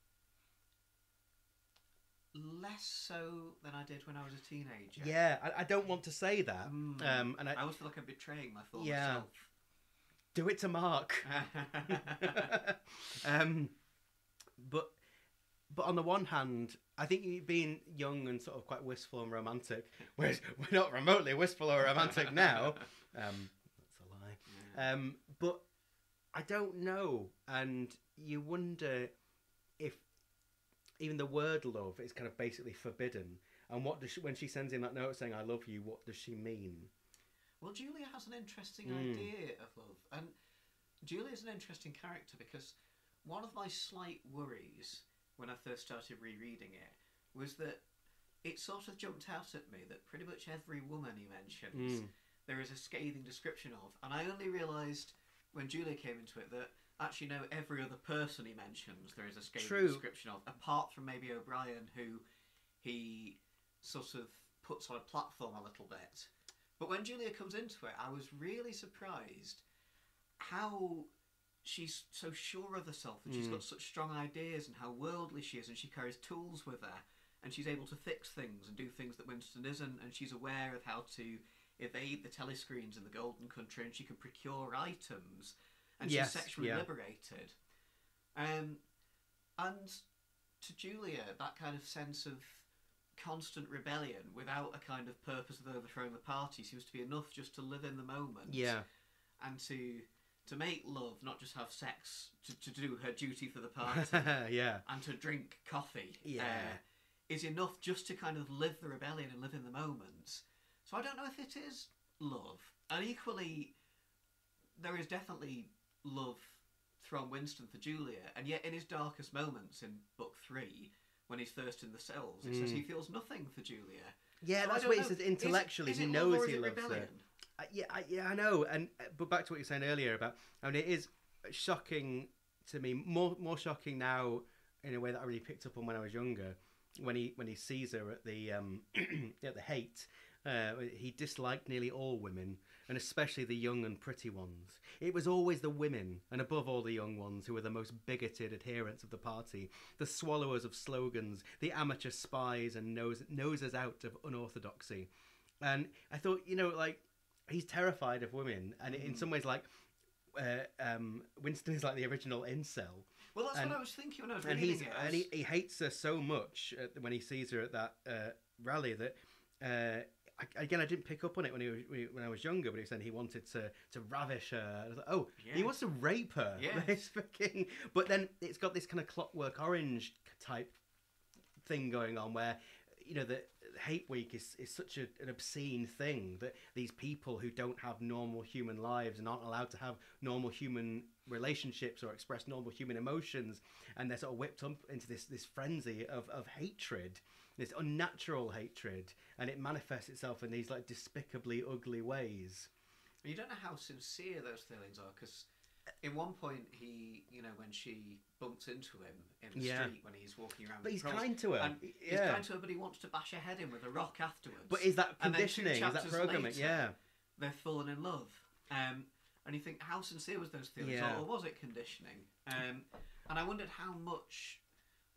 Less so than I did when I was a teenager. Yeah, I don't want to say that. And I always feel like I'm betraying my former self. Do it to Mark. But on the one hand, I think you being young and sort of quite wistful and romantic, whereas we're not remotely wistful or romantic now. That's a lie. Yeah. But I don't know, and you wonder if even the word love is kind of basically forbidden. And what does when she sends in that note saying "I love you," what does she mean? Well, Julia has an interesting idea of love, and Julia's an interesting character because one of my slight worries when I first started rereading it was that it sort of jumped out at me that pretty much every woman he mentions there is a scathing description of, and I only realised when Julia came into it that actually no, every other person he mentions there is a scathing description of, apart from maybe O'Brien, who he sort of puts on a platform a little bit. But when Julia comes into it, I was really surprised how she's so sure of herself and she's got such strong ideas and how worldly she is, and she carries tools with her and she's able to fix things and do things that Winston isn't, and she's aware of how to evade the telescreens in the Golden Country, and she can procure items, and she's sexually liberated. And to Julia, that kind of sense of constant rebellion without a kind of purpose of overthrowing the party seems to be enough just to live in the moment. Yeah. And to make love, not just have sex, to do her duty for the party. Yeah. And to drink coffee. Yeah. Is enough just to kind of live the rebellion and live in the moment. So I don't know if it is love. And equally, there is definitely love from Winston for Julia, and yet in his darkest moments in book 3, when he's first in the cells, it says he feels nothing for Julia. Yeah, so that's what he says intellectually. Is he it knows love or is he it loves rebellion? her. I know. And but back to what you were saying earlier about, I mean, it is shocking to me, more shocking now in a way that I really picked up on when I was younger. When he sees her at the at the Haight, he disliked nearly all women, and especially the young and pretty ones. It was always the women, and above all the young ones, who were the most bigoted adherents of the party, the swallowers of slogans, the amateur spies and nosers out of unorthodoxy. And I thought, like, he's terrified of women, and in some ways, like, Winston is like the original incel. Well, that's what I was thinking when I was reading it. And he hates her so much when he sees her at that rally that I didn't pick up on it when I was younger, but he said he wanted to ravish her. I was like, oh, yeah. He wants to rape her. Yes. But then it's got this kind of Clockwork Orange type thing going on where, the Hate Week is such an obscene thing that these people who don't have normal human lives and aren't allowed to have normal human relationships or express normal human emotions, and they're sort of whipped up into this frenzy of hatred, this unnatural hatred, and it manifests itself in these like despicably ugly ways. You don't know how sincere those feelings are, because in one point when she bumps into him in the street when he's walking around, but he's cross, kind to her. And he's kind to her, but he wants to bash her head in with a rock afterwards. But is that conditioning? And then 2 is that chapters programming? later, they're falling in love. And you think, how sincere was those feelings, or was it conditioning? And I wondered how much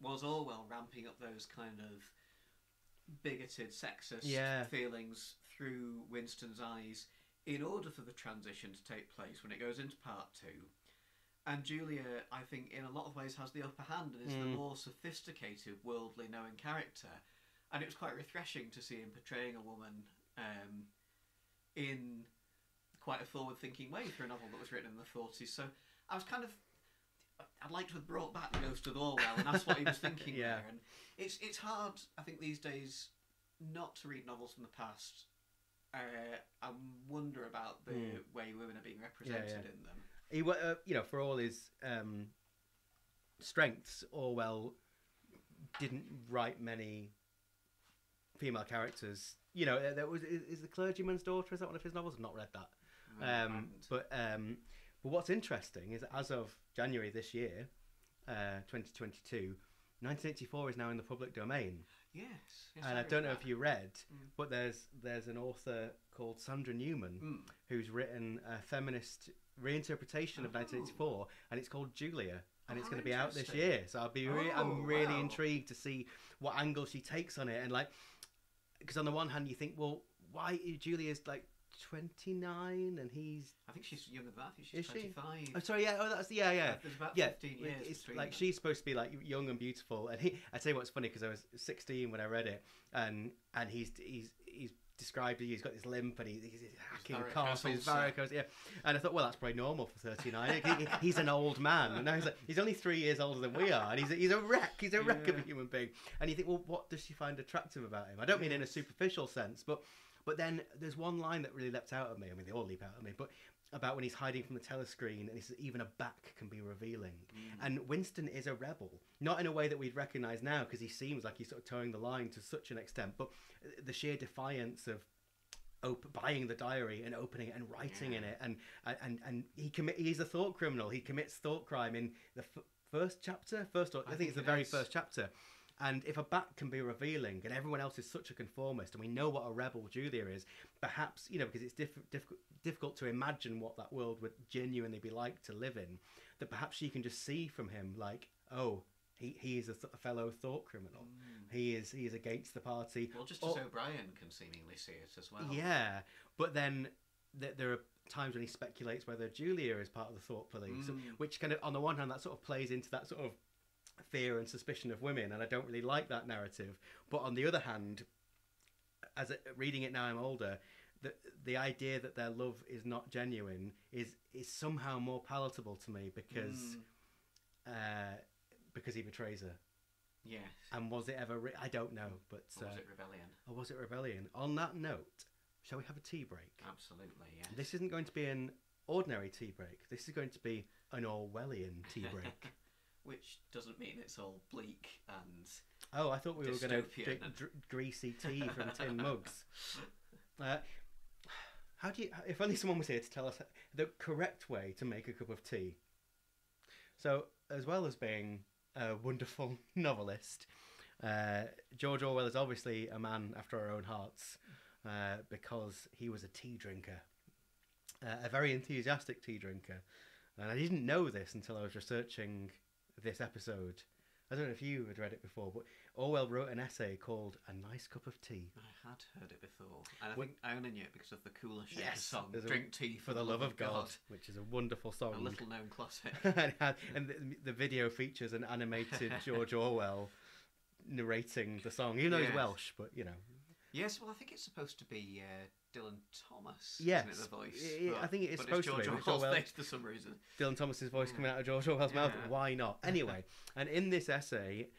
was Orwell ramping up those kind of bigoted, sexist feelings through Winston's eyes in order for the transition to take place when it goes into part 2. And Julia, I think, in a lot of ways has the upper hand and is the more sophisticated, worldly, knowing character. And it was quite refreshing to see him portraying a woman in quite a forward-thinking way for a novel that was written in the 40s. So I was kind of... I'd like to have brought back the Ghost of Orwell, and that's what he was thinking there. And it's hard, I think, these days not to read novels from the past. I wonder about the way women are being represented in them. He, for all his strengths, Orwell didn't write many female characters. You know, there was is The Clergyman's Daughter. Is that one of his novels? I've not read that. But what's interesting is that as of January this year, 2022, 1984 is now in the public domain. Yes. And I don't know if you read, but there's an author called Sandra Newman who's written a feminist reinterpretation of 1984, and it's called Julia, and it's going to be out this year. So I'm really intrigued to see what angle she takes on it, and like, because on the one hand you think, well, why Julia's like 29 and he's... I think she's younger than that. I think she's 25. Oh, sorry, yeah. Oh, that's... Yeah. There's about 15 years It's between like, them. she's supposed to be like young and beautiful. And I tell you what's funny, because I was 16 when I read it, and he's described, he's got this limp and he's hacking cough, he's varicose, yeah. And I thought, well, that's probably normal for 39. He's an old man. And now he's only 3 years older than we are, and he's a wreck. He's a wreck of a human being. And you think, well, what does she find attractive about him? I don't mean in a superficial sense, but then there's one line that really leapt out at me. I mean, they all leap out at me, but about when he's hiding from the telescreen and he says even a back can be revealing. And Winston is a rebel, not in a way that we'd recognise now, because he seems like he's sort of towing the line to such an extent, but the sheer defiance of buying the diary and opening it and writing in it, and he's a thought criminal. He commits thought crime in the first chapter. I think it's the very first chapter. And if a bat can be revealing, and everyone else is such a conformist, and we know what a rebel Julia is, perhaps, you know, because it's difficult to imagine what that world would genuinely be like to live in, that perhaps she can just see from him, like, oh, he is a fellow thought criminal. He is against the party. Well, just as O'Brien can seemingly see it as well. Yeah, but then there are times when he speculates whether Julia is part of the thought police, which kind of, on the one hand, that sort of plays into that sort of fear and suspicion of women, and I don't really like that narrative. But on the other hand, reading it now I'm older, the idea that their love is not genuine is somehow more palatable to me, because he betrays her. Yes. And was it ever I don't know, but or was it rebellion? Or was it rebellion? On that note, shall we have a tea break? Absolutely, yes. This isn't going to be an ordinary tea break. This is going to be an Orwellian tea break. Which doesn't mean it's all bleak and... Oh, I thought we were going to drink and... greasy tea from tin mugs. How do you... If only someone was here to tell us the correct way to make a cup of tea. So, as well as being a wonderful novelist, George Orwell is obviously a man after our own hearts, because he was a tea drinker. A very enthusiastic tea drinker. And I didn't know this until I was researching this episode. I don't know if you had read it before, but Orwell wrote an essay called A Nice Cup of Tea. I had heard it before, and I think I only knew it because of the Cooler Shaker song, There's Drink Tea for the Love of God, which is a wonderful song. A little known classic. and the video features an animated George Orwell narrating the song, even though he's Welsh, but you know. Yes, well, I think it's supposed to be Dylan Thomas. Yes, isn't it, the voice? I think it is supposed George to be. Orwell's face for some reason. Dylan Thomas's voice coming out of George Orwell's mouth. Why not? Anyway, and in this essay,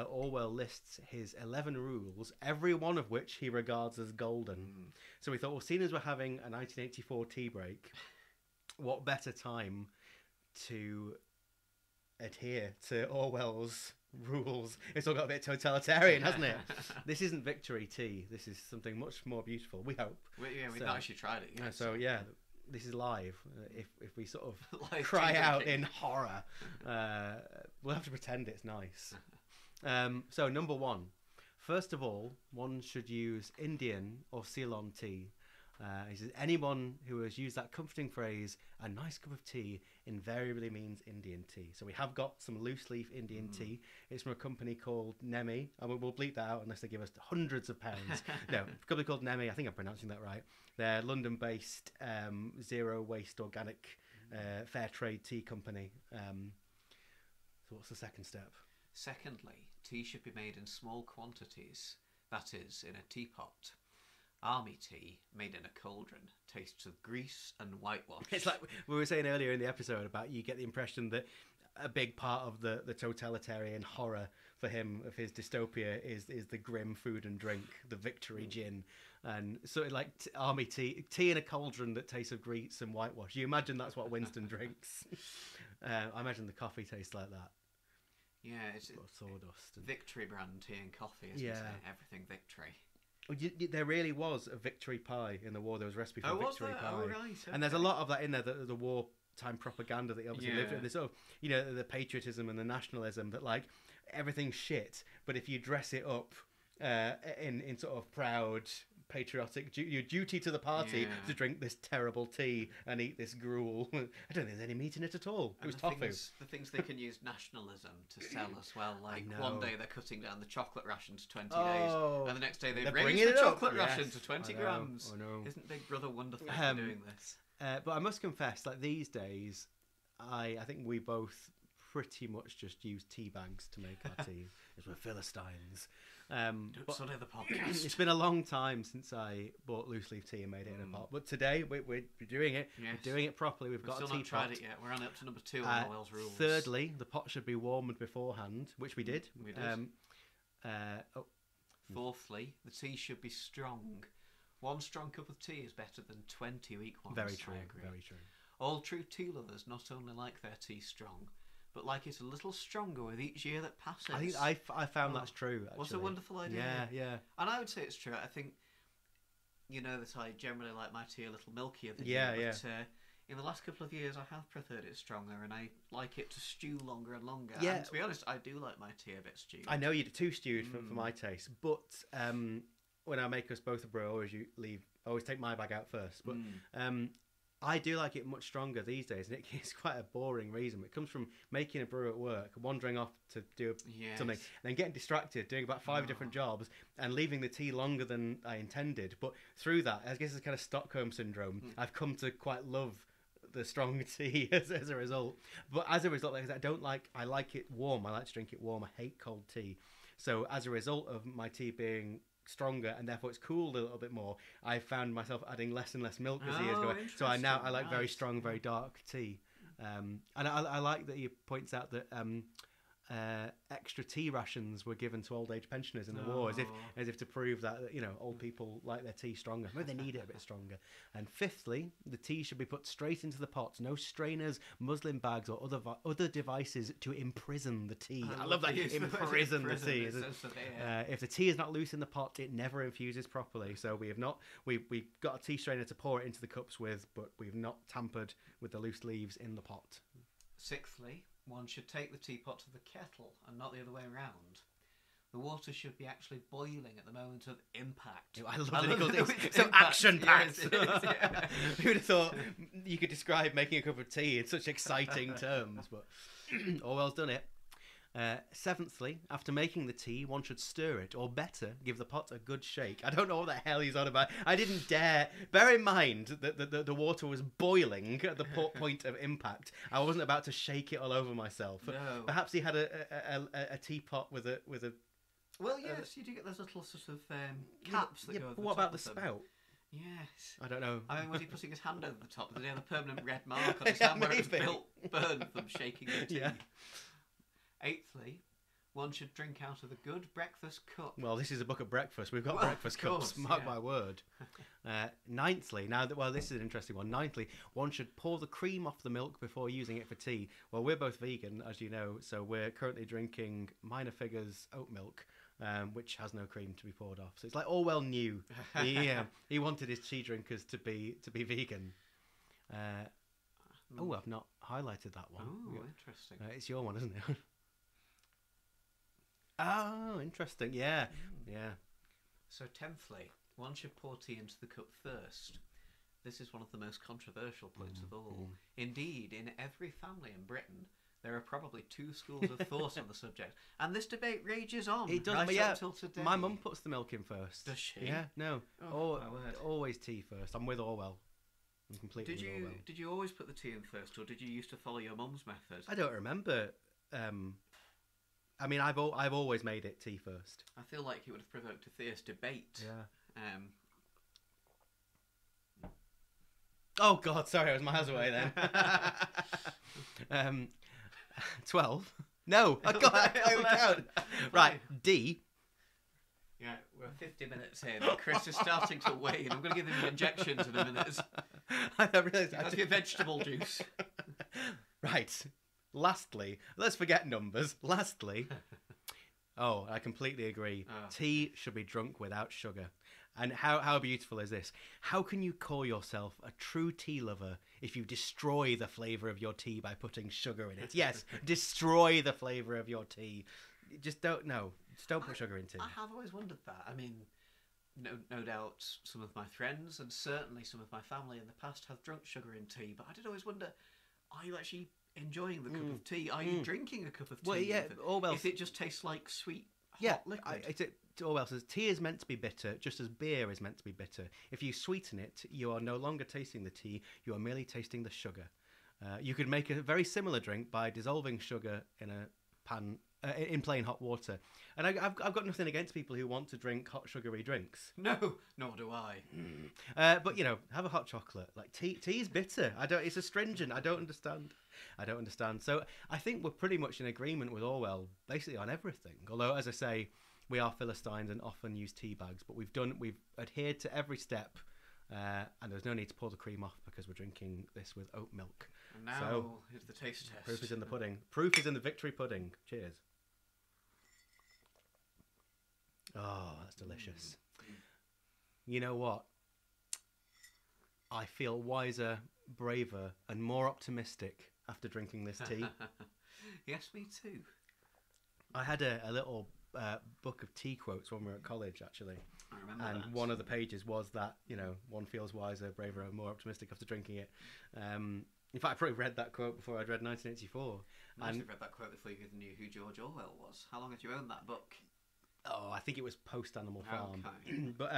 Orwell lists his 11 rules, every one of which he regards as golden. So we thought, well, seeing as we're having a 1984 tea break, what better time to adhere to Orwell's rules? It's all got a bit totalitarian, hasn't it? This isn't victory tea. This is something much more beautiful, we hope. We've not actually tried it yet. So yeah, this is live. If we sort of Live cry tea out drinking. in horror, we'll have to pretend it's nice. So number one, first of all, one should use Indian or Ceylon tea. He says anyone who has used that comforting phrase, a nice cup of tea, invariably means Indian tea. So we have got some loose leaf Indian tea. It's from a company called Nemi. And we'll bleep that out unless they give us hundreds of pounds. No, a company called Nemi. I think I'm pronouncing that right. They're London-based, zero waste, organic, fair trade tea company. So what's the second step? Secondly, tea should be made in small quantities, that is, in a teapot. Army tea, made in a cauldron, tastes of grease and whitewash. It's like we were saying earlier in the episode about, you get the impression that a big part of the totalitarian horror for him of his dystopia is the grim food and drink, the victory gin, and sort of like army tea in a cauldron that tastes of grease and whitewash. You imagine that's what Winston drinks. I imagine the coffee tastes like that. Yeah, it's Or sawdust. And... Victory brand tea and coffee, isn't Yeah. it? Everything Victory. There really was a victory pie in the war. There was a recipe for Oh, was victory there? pie. Oh, right. And there's a okay. lot of that in there, the wartime propaganda that he obviously lived Yeah. with. There's sort of, the patriotism and the nationalism that, like, everything's shit, but if you dress it up in sort of proud, patriotic, your duty to the party Yeah. to drink this terrible tea and eat this gruel. I don't think there's any meat in it at all. It And was the tofu. things they can use nationalism to sell as well. Like know. one day they're cutting down the chocolate ration to 20 Oh. days, and the next day they They're raise bringing the it up. chocolate ration Yes, to 20 I know, grams. I know. Isn't Big Brother wonderful for Um, doing this? But I must confess, like, these days, I think we both pretty much just use tea bags to make our tea, as we're Philistines. But So did the podcast. it's been a long time since I bought loose leaf tea and made it in a pot. But today we're doing it. Yes. We're doing it properly. We've We've got still a tea not tried pot. it yet. We're on up to number 2 on Orwell's rules. Thirdly, the pot should be warmed beforehand, which we did. We did. Oh, Fourthly, the tea should be strong. One strong cup of tea is better than 20 weak ones. very true. I agree. Very true. All true tea lovers not only like their tea strong, but like it a little stronger with each year that passes. I think I found that's true. Actually. What's a wonderful idea. Yeah, yeah. And I would say it's true. I think, that I generally like my tea a little milkier than Yeah, you. But in the last couple of years, I have preferred it stronger, and I like it to stew longer and longer. Yeah. And to be honest, I do like my tea a bit stewed. I know you do too stewed for my taste, but when I make us both a brew, I always take my bag out first. But I do like it much stronger these days, and it's quite a boring reason. It comes from making a brew at work, wandering off to do Yes. something, and then getting distracted, doing about 5 different jobs, and leaving the tea longer than I intended. But through that, I guess it's kind of Stockholm syndrome. I've come to quite love the strong tea as a result. But as a result, like I said, I like it warm. I like to drink it warm. I hate cold tea. So as a result of my tea being stronger and therefore it's cooled a little bit more, I found myself adding less and less milk as the years go on. So I like very Nice. strong, very dark tea. And I like that he points out that extra tea rations were given to old age pensioners in the war, as if to prove that old people like their tea stronger. Maybe they need it a bit stronger. And fifthly, the tea should be put straight into the pot. No strainers, muslin bags, or other devices to imprison the tea. I love that. Imprison the tea. If the tea is not loose in the pot, it never infuses properly. So we've got a tea strainer to pour it into the cups with, but we've not tampered with the loose leaves in the pot. Sixthly, one should take the teapot to the kettle and not the other way around. The water should be actually boiling at the moment of impact. I love that it. so action-packed. Yes, it is, yeah. Who would have thought you could describe making a cup of tea in such exciting terms? But Orwell's done it. Seventhly, after making the tea, one should stir it, or better, give the pot a good shake. I don't know what the hell he's on about. I didn't dare. Bear in mind that the water was boiling at the point of impact. I wasn't about to shake it all over myself. No. Perhaps he had a teapot with a. Well, yes, you do get those little sort of caps that go over But the what top about the of them. spout? Yes. I don't know. I mean, was he putting his hand over the top? Did he have a permanent red mark on his Yeah, hand where it maybe. was burned from shaking the tea? Yeah. Eighthly, one should drink out of the good breakfast cup. Well, this is a book of breakfast. We've got Well, breakfast of cups, course, mark yeah. my word. Ninthly, this is an interesting one. Ninthly, one should pour the cream off the milk before using it for tea. Well, we're both vegan, as you know, so we're currently drinking Minor Figures oat milk, which has no cream to be poured off. So it's like Orwell knew. He wanted his tea drinkers to be vegan. I've not highlighted that one. Oh, interesting. It's your one, isn't it? Oh, interesting. Yeah, yeah. So, 10thly, one should pour tea into the cup first. This is one of the most controversial points of all. Indeed, in every family in Britain, there are probably 2 schools of thought on the subject, and this debate rages on. It does, right but yeah, up till today. my mum puts the milk in first. Does she? Yeah, no. Oh, my word. Always tea first. I'm with Orwell. I'm completely with Orwell. Did you always put the tea in first, or did you used to follow your mum's method? I don't remember. I mean, I've always made it tea first. I feel like it would have provoked a fierce debate. Yeah. Um, Oh God, sorry, I was miles away then. 12. No, I can't count. Right, D. Yeah, we're 50 minutes in. Chris is starting to wane. I'm going to give him injections in a minute. I realised That's your vegetable juice. Right, Lastly, let's forget numbers. Lastly, oh, I completely agree. Oh. Tea should be drunk without sugar. And how beautiful is this? How can you call yourself a true tea lover if you destroy the flavour of your tea by putting sugar in it? Yes, destroy the flavour of your tea. Just don't put sugar in tea. I have always wondered that. I mean, no doubt some of my friends and certainly some of my family in the past have drunk sugar in tea, but I did always wonder, are you actually enjoying the cup of tea? Are you drinking a cup of tea? Well, yeah, Orwell. If it just tastes like sweet, hot liquid. Orwell says tea is meant to be bitter, just as beer is meant to be bitter. If you sweeten it, you are no longer tasting the tea; you are merely tasting the sugar. You could make a very similar drink by dissolving sugar in a pan in plain hot water. And I've got nothing against people who want to drink hot sugary drinks. No, nor do I. But have a hot chocolate. Like tea's bitter. It's astringent. I don't understand. So I think we're pretty much in agreement with Orwell basically on everything. Although, as I say, we are Philistines and often use tea bags, but we've adhered to every step, and there's no need to pour the cream off because we're drinking this with oat milk. And now is the taste test. Proof is in the pudding. Proof is in the victory pudding. Cheers. Oh, that's delicious. You know what? I feel wiser, braver, and more optimistic after drinking this tea. Yes, me too. I had a little book of tea quotes when we were at college, actually. I remember And that. one of the pages was that, one feels wiser, braver, and more optimistic after drinking it. In fact, I probably read that quote before I'd read 1984. I actually read that quote before you even knew who George Orwell was. How long had you owned that book? Oh, I think it was post Animal Farm. Okay. But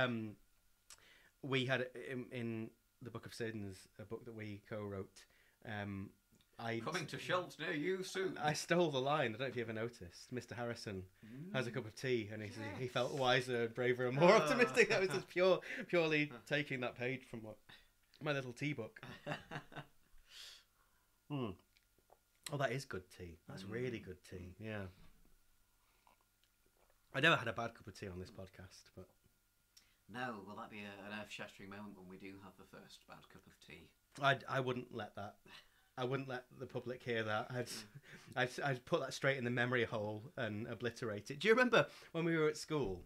we had in the Book of Sins, a book that we co-wrote. Coming to shelves near you soon. I stole the line. I don't know if you ever noticed. Mr. Harrison has a cup of tea, and he felt wiser, braver, and more optimistic. That was just purely taking that page from my little tea book. Oh, that is good tea. That's really good tea. Yeah. I never had a bad cup of tea on this podcast, but No, will that be an earth-shattering moment when we do have the first bad cup of tea? I wouldn't let that. I wouldn't let the public hear that. I'd put that straight in the memory hole and obliterate it. Do you remember when we were at school?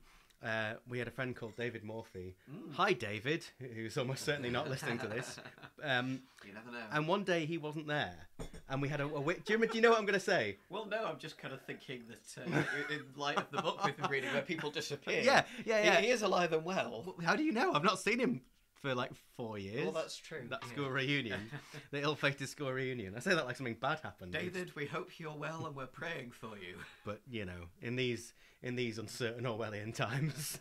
We had a friend called David Morphy. Hi, David, who's almost certainly not listening to this. You never know. And one day he wasn't there, and we had a do you know what I'm going to say? Well, no, I'm just kind of thinking that in light of the book we've been reading where people disappear. Yeah. He is alive and well. How do you know? I've not seen him for like 4 years. Well, that's true. That school reunion, the ill-fated school reunion. I say that like something bad happened. David, we hope you're well and we're praying for you. But in these uncertain Orwellian times,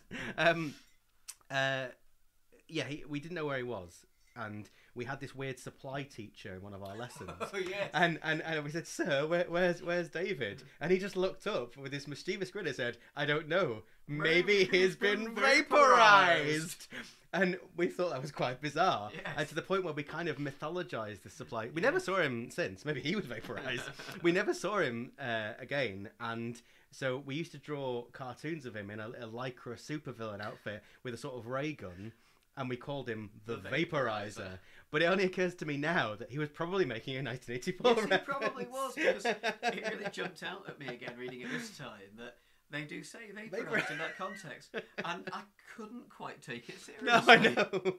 we didn't know where he was, and we had this weird supply teacher in one of our lessons. Oh yes. And we said, "Sir, where's David?" And he just looked up with this mischievous grin and said, "I don't know. Maybe he's been vaporized." And we thought that was quite bizarre. Yes. And to the point where we kind of mythologized the supply. We never saw him since. Maybe he was vaporized. We never saw him again. And so we used to draw cartoons of him in a lycra supervillain outfit with a sort of ray gun. And we called him the Vaporizer. But it only occurs to me now that he was probably making a 1984 Yes, he reference. probably was, because it really jumped out at me again reading it this time that they do say vaporised in that context, and I couldn't quite take it seriously. No, I know.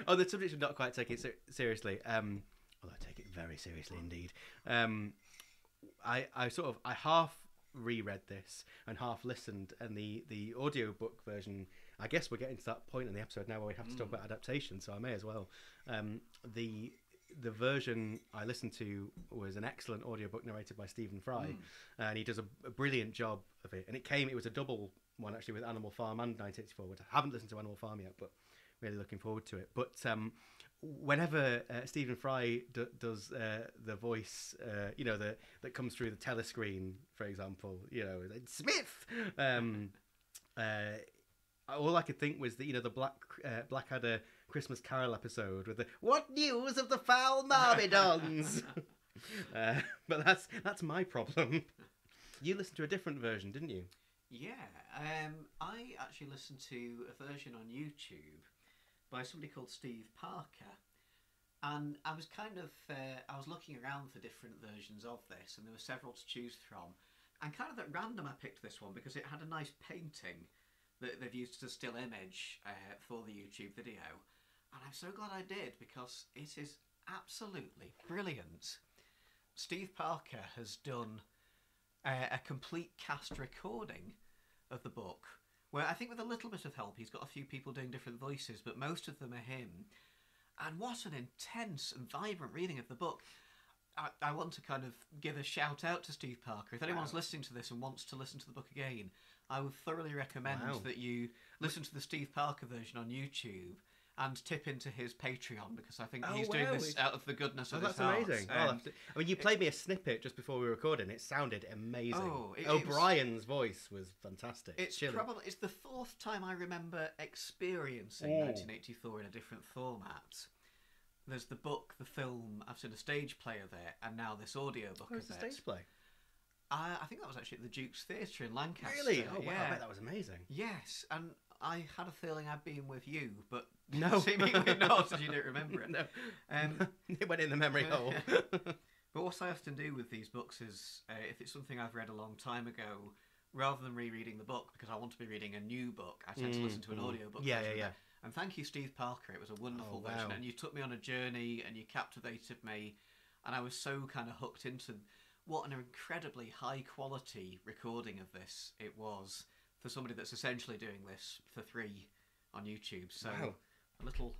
Oh, the subject should not quite take it seriously. Although I take it very seriously indeed. I half reread this and half listened, and the audiobook version, I guess we're getting to that point in the episode now where we have to talk about adaptation, so I may as well. The version I listened to was an excellent audiobook narrated by Stephen Fry, and he does a brilliant job of it. And it was a double one actually with Animal Farm and 1984, which I haven't listened to Animal Farm yet, but really looking forward to it. But whenever Stephen Fry does the voice, that comes through the telescreen, for example, Smith. All I could think was that the Blackadder Christmas Carol episode with the "What news of the foul Myrmidons?" But that's my problem. You listened to a different version, didn't you? Yeah, I actually listened to a version on YouTube by somebody called Steve Parker, And I was kind of I was looking around for different versions of this, and there were several to choose from. And kind of at random, I picked this one because it had a nice painting that they've used as a still image for the YouTube video. And I'm so glad I did, because it is absolutely brilliant. Steve Parker has done a complete cast recording of the book, where I think with a little bit of help, he's got a few people doing different voices, but most of them are him. And what an intense and vibrant reading of the book. I want to kind of give a shout out to Steve Parker. If anyone's listening to this and wants to listen to the book again, I would thoroughly recommend that you listen to the Steve Parker version on YouTube and tip into his Patreon, because I think he's doing this out of the goodness of his heart. That's amazing. I mean, you played me a snippet just before we were recording. It sounded amazing. Oh, O'Brien's voice was fantastic. It's the fourth time I remember experiencing 1984 in a different format. There's the book, the film, I've seen a stage play of it, and now this audiobook of it. Where's the stage play? I think that was actually at the Duke's Theatre in Lancaster. Really? Oh, wow, yeah. I bet that was amazing. Yes, and I had a feeling I'd been with you, but no, seemingly not, as you don't remember it. No. It went in the memory hole. But what I often do with these books is, if it's something I've read a long time ago, rather than rereading the book, because I want to be reading a new book, I tend to listen to an audiobook. Yeah. And thank you, Steve Parker. It was a wonderful version, and you took me on a journey, and you captivated me, and I was so kind of hooked into what an incredibly high-quality recording of this it was for somebody that's essentially doing this for free on YouTube. So a little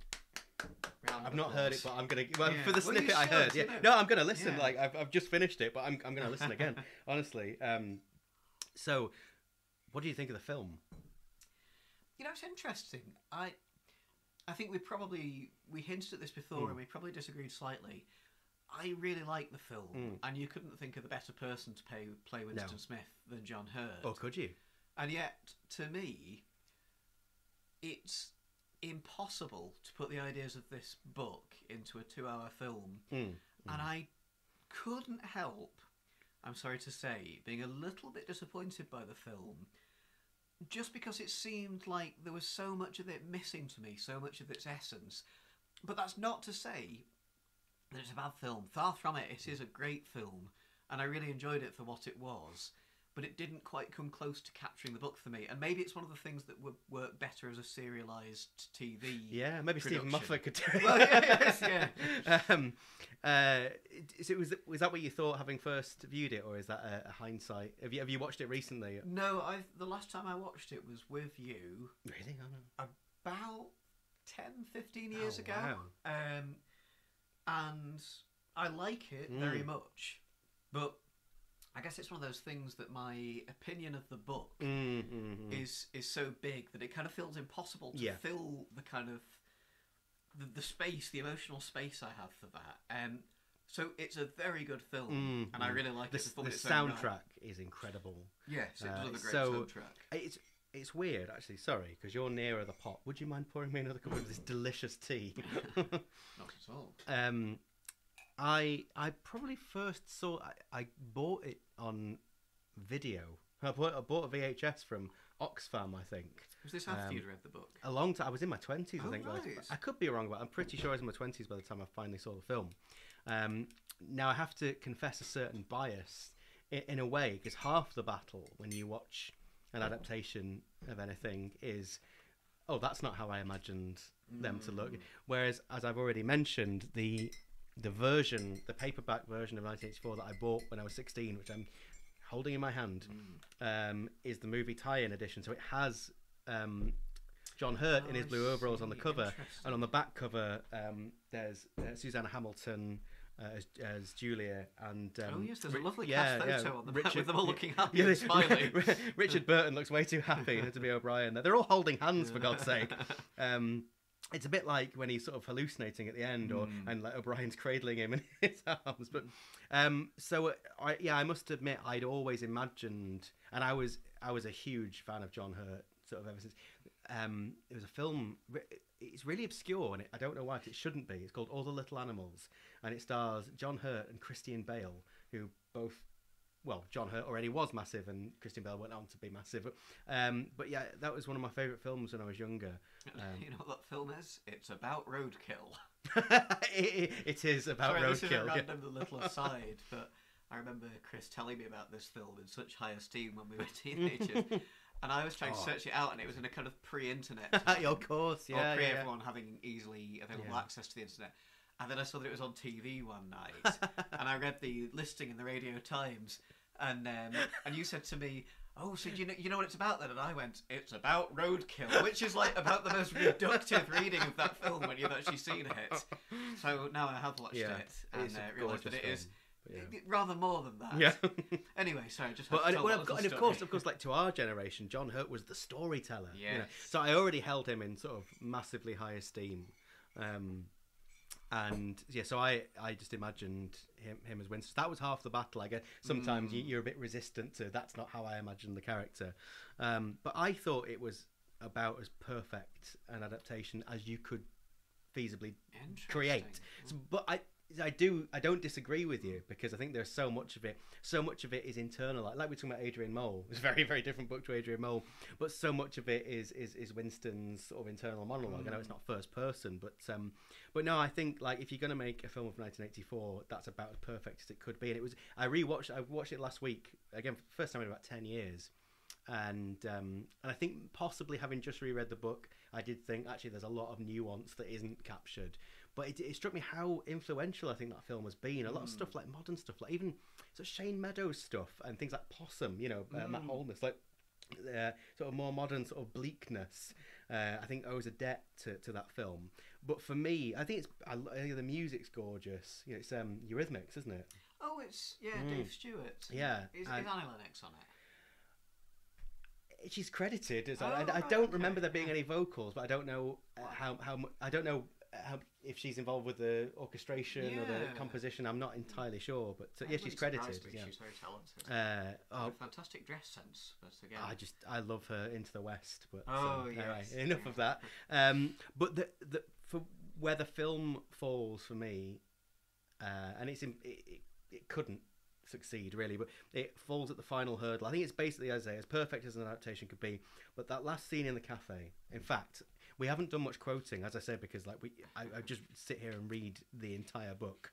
round of I've not applause. heard it, but I'm gonna. Well, Yeah. for the Well, snippet you I heard, should, yeah. you know. No, I'm gonna listen. Yeah. Like I've just finished it, but I'm gonna listen again. Honestly. So, what do you think of the film? You know, it's interesting. I think we hinted at this before, and we probably disagreed slightly. I really like the film, and you couldn't think of a better person to play Winston Smith than John Hurt. Or could you? And yet, to me, it's impossible to put the ideas of this book into a 2-hour film. And I couldn't help, I'm sorry to say, being a little bit disappointed by the film, just because it seemed like there was so much of it missing to me, so much of its essence. But that's not to say that it's a bad film. Far from it. It is a great film, and I really enjoyed it for what it was. But it didn't quite come close to capturing the book for me. And maybe it's one of the things that would work better as a serialised TV. Yeah, maybe Stephen production. Moffat could do it. Well, yeah. Was that what you thought having first viewed it, or is that a hindsight? Have you watched it recently? No, the last time I watched it was with you. Really? Oh, no. About 10, 15 years ago. Wow. And I like it very much. But I guess it's one of those things that my opinion of the book is so big that it kind of feels impossible to fill the kind of the space, the emotional space I have for that. So it's a very good film, and I really like it. The soundtrack is incredible. Yes, it does have a great soundtrack. It's weird, actually. Sorry, because you're nearer the pot. Would you mind pouring me another cup of this delicious tea? Not at all. I probably first saw. I bought it on video. I bought a VHS from Oxfam, I think. Was this after you'd read the book? A long time. I was in my 20s, I think. Right. I could be wrong, but I'm pretty sure I was in my 20s by the time I finally saw the film. Now, I have to confess a certain bias in a way, because half the battle when you watch an adaptation of anything is, oh, that's not how I imagined them to look. Whereas, as I've already mentioned, the paperback version of 1984 that I bought when I was 16, which I'm holding in my hand, is the movie tie-in edition. So it has John Hurt in his blue overalls on the cover, and on the back cover there's Susanna Hamilton as Julia, and yes, there's a lovely cast photo on the back with them all looking happy yeah, and smiling. Richard Burton looks way too happy to be O'Brien. They're all holding hands, for God's sake. It's a bit like when he's sort of hallucinating at the end, and like O'Brien's cradling him in his arms. But I must admit, I'd always imagined, and I was a huge fan of John Hurt sort of ever since. It was a film. It's really obscure, and I don't know why, 'cause it shouldn't be. It's called All the Little Animals, and it stars John Hurt and Christian Bale, who both. Well, John Hurt already was massive, and Christian Bale went on to be massive. But yeah, that was one of my favourite films when I was younger. You know what that film is? It's about roadkill. It is about Sorry, this is a roadkill. random little aside, but I remember Chris telling me about this film in such high esteem when we were teenagers. And I was trying to search it out, and it was in a kind of pre-internet time. Of course, yeah. Or pre yeah. everyone having easily available Yeah. access to the internet. And then I saw that it was on TV one night, and I read the listing in the Radio Times, and you said to me, "Oh, so you know what it's about then?" And I went, "It's about roadkill," which is like about the most reductive reading of that film when you've actually seen it. So now I have watched Yeah, it and it's a realised that it gorgeous is film, but rather more than that. Yeah. Anyway, sorry, just But had to tell that of little course, story. like to our generation, John Hurt was the storyteller. You know? Yes. So I already held him in sort of massively high esteem, and yeah. So I just imagined him as Winston. That was half the battle. I guess sometimes you're a bit resistant to. That's not how I imagine the character. But I thought it was about as perfect an adaptation as you could feasibly create. So, but I don't disagree with you, because I think there's so much of it is internal. Like we're talking about Adrian Mole. It's a very, very different book to Adrian Mole, but so much of it is Winston's sort of internal monologue. I know it's not first person, but no, I think like if you're going to make a film of 1984, that's about as perfect as it could be. And I watched it last week again for the first time in about 10 years. And I think possibly having just reread the book, I did think actually there's a lot of nuance that isn't captured. But it struck me how influential I think that film has been. A lot of stuff, like modern stuff, like even sort of Shane Meadows stuff and things like Possum, Matt Holness, like sort of more modern sort of bleakness. I think owes a debt to that film. But for me, I think the music's gorgeous. It's Eurythmics, isn't it? Oh, it's Dave Stewart. Yeah, Is Annie Lennox on it? She's credited as Oh, I right, don't okay. remember there being any vocals, but I don't know I don't know if she's involved with the orchestration or the Yeah. composition. I'm not entirely sure, but That yeah, she's wouldn't surprise credited. me. Yeah. She's very talented. Oh, Fantastic dress sense, but again, I love her Into the West, but anyway, yes, enough yeah. of that. But the for where the film falls for me, and it couldn't succeed really, but it falls at the final hurdle. I think it's basically as perfect as an adaptation could be, but that last scene in the cafe. In fact, we haven't done much quoting, as I said, because like I just sit here and read the entire book.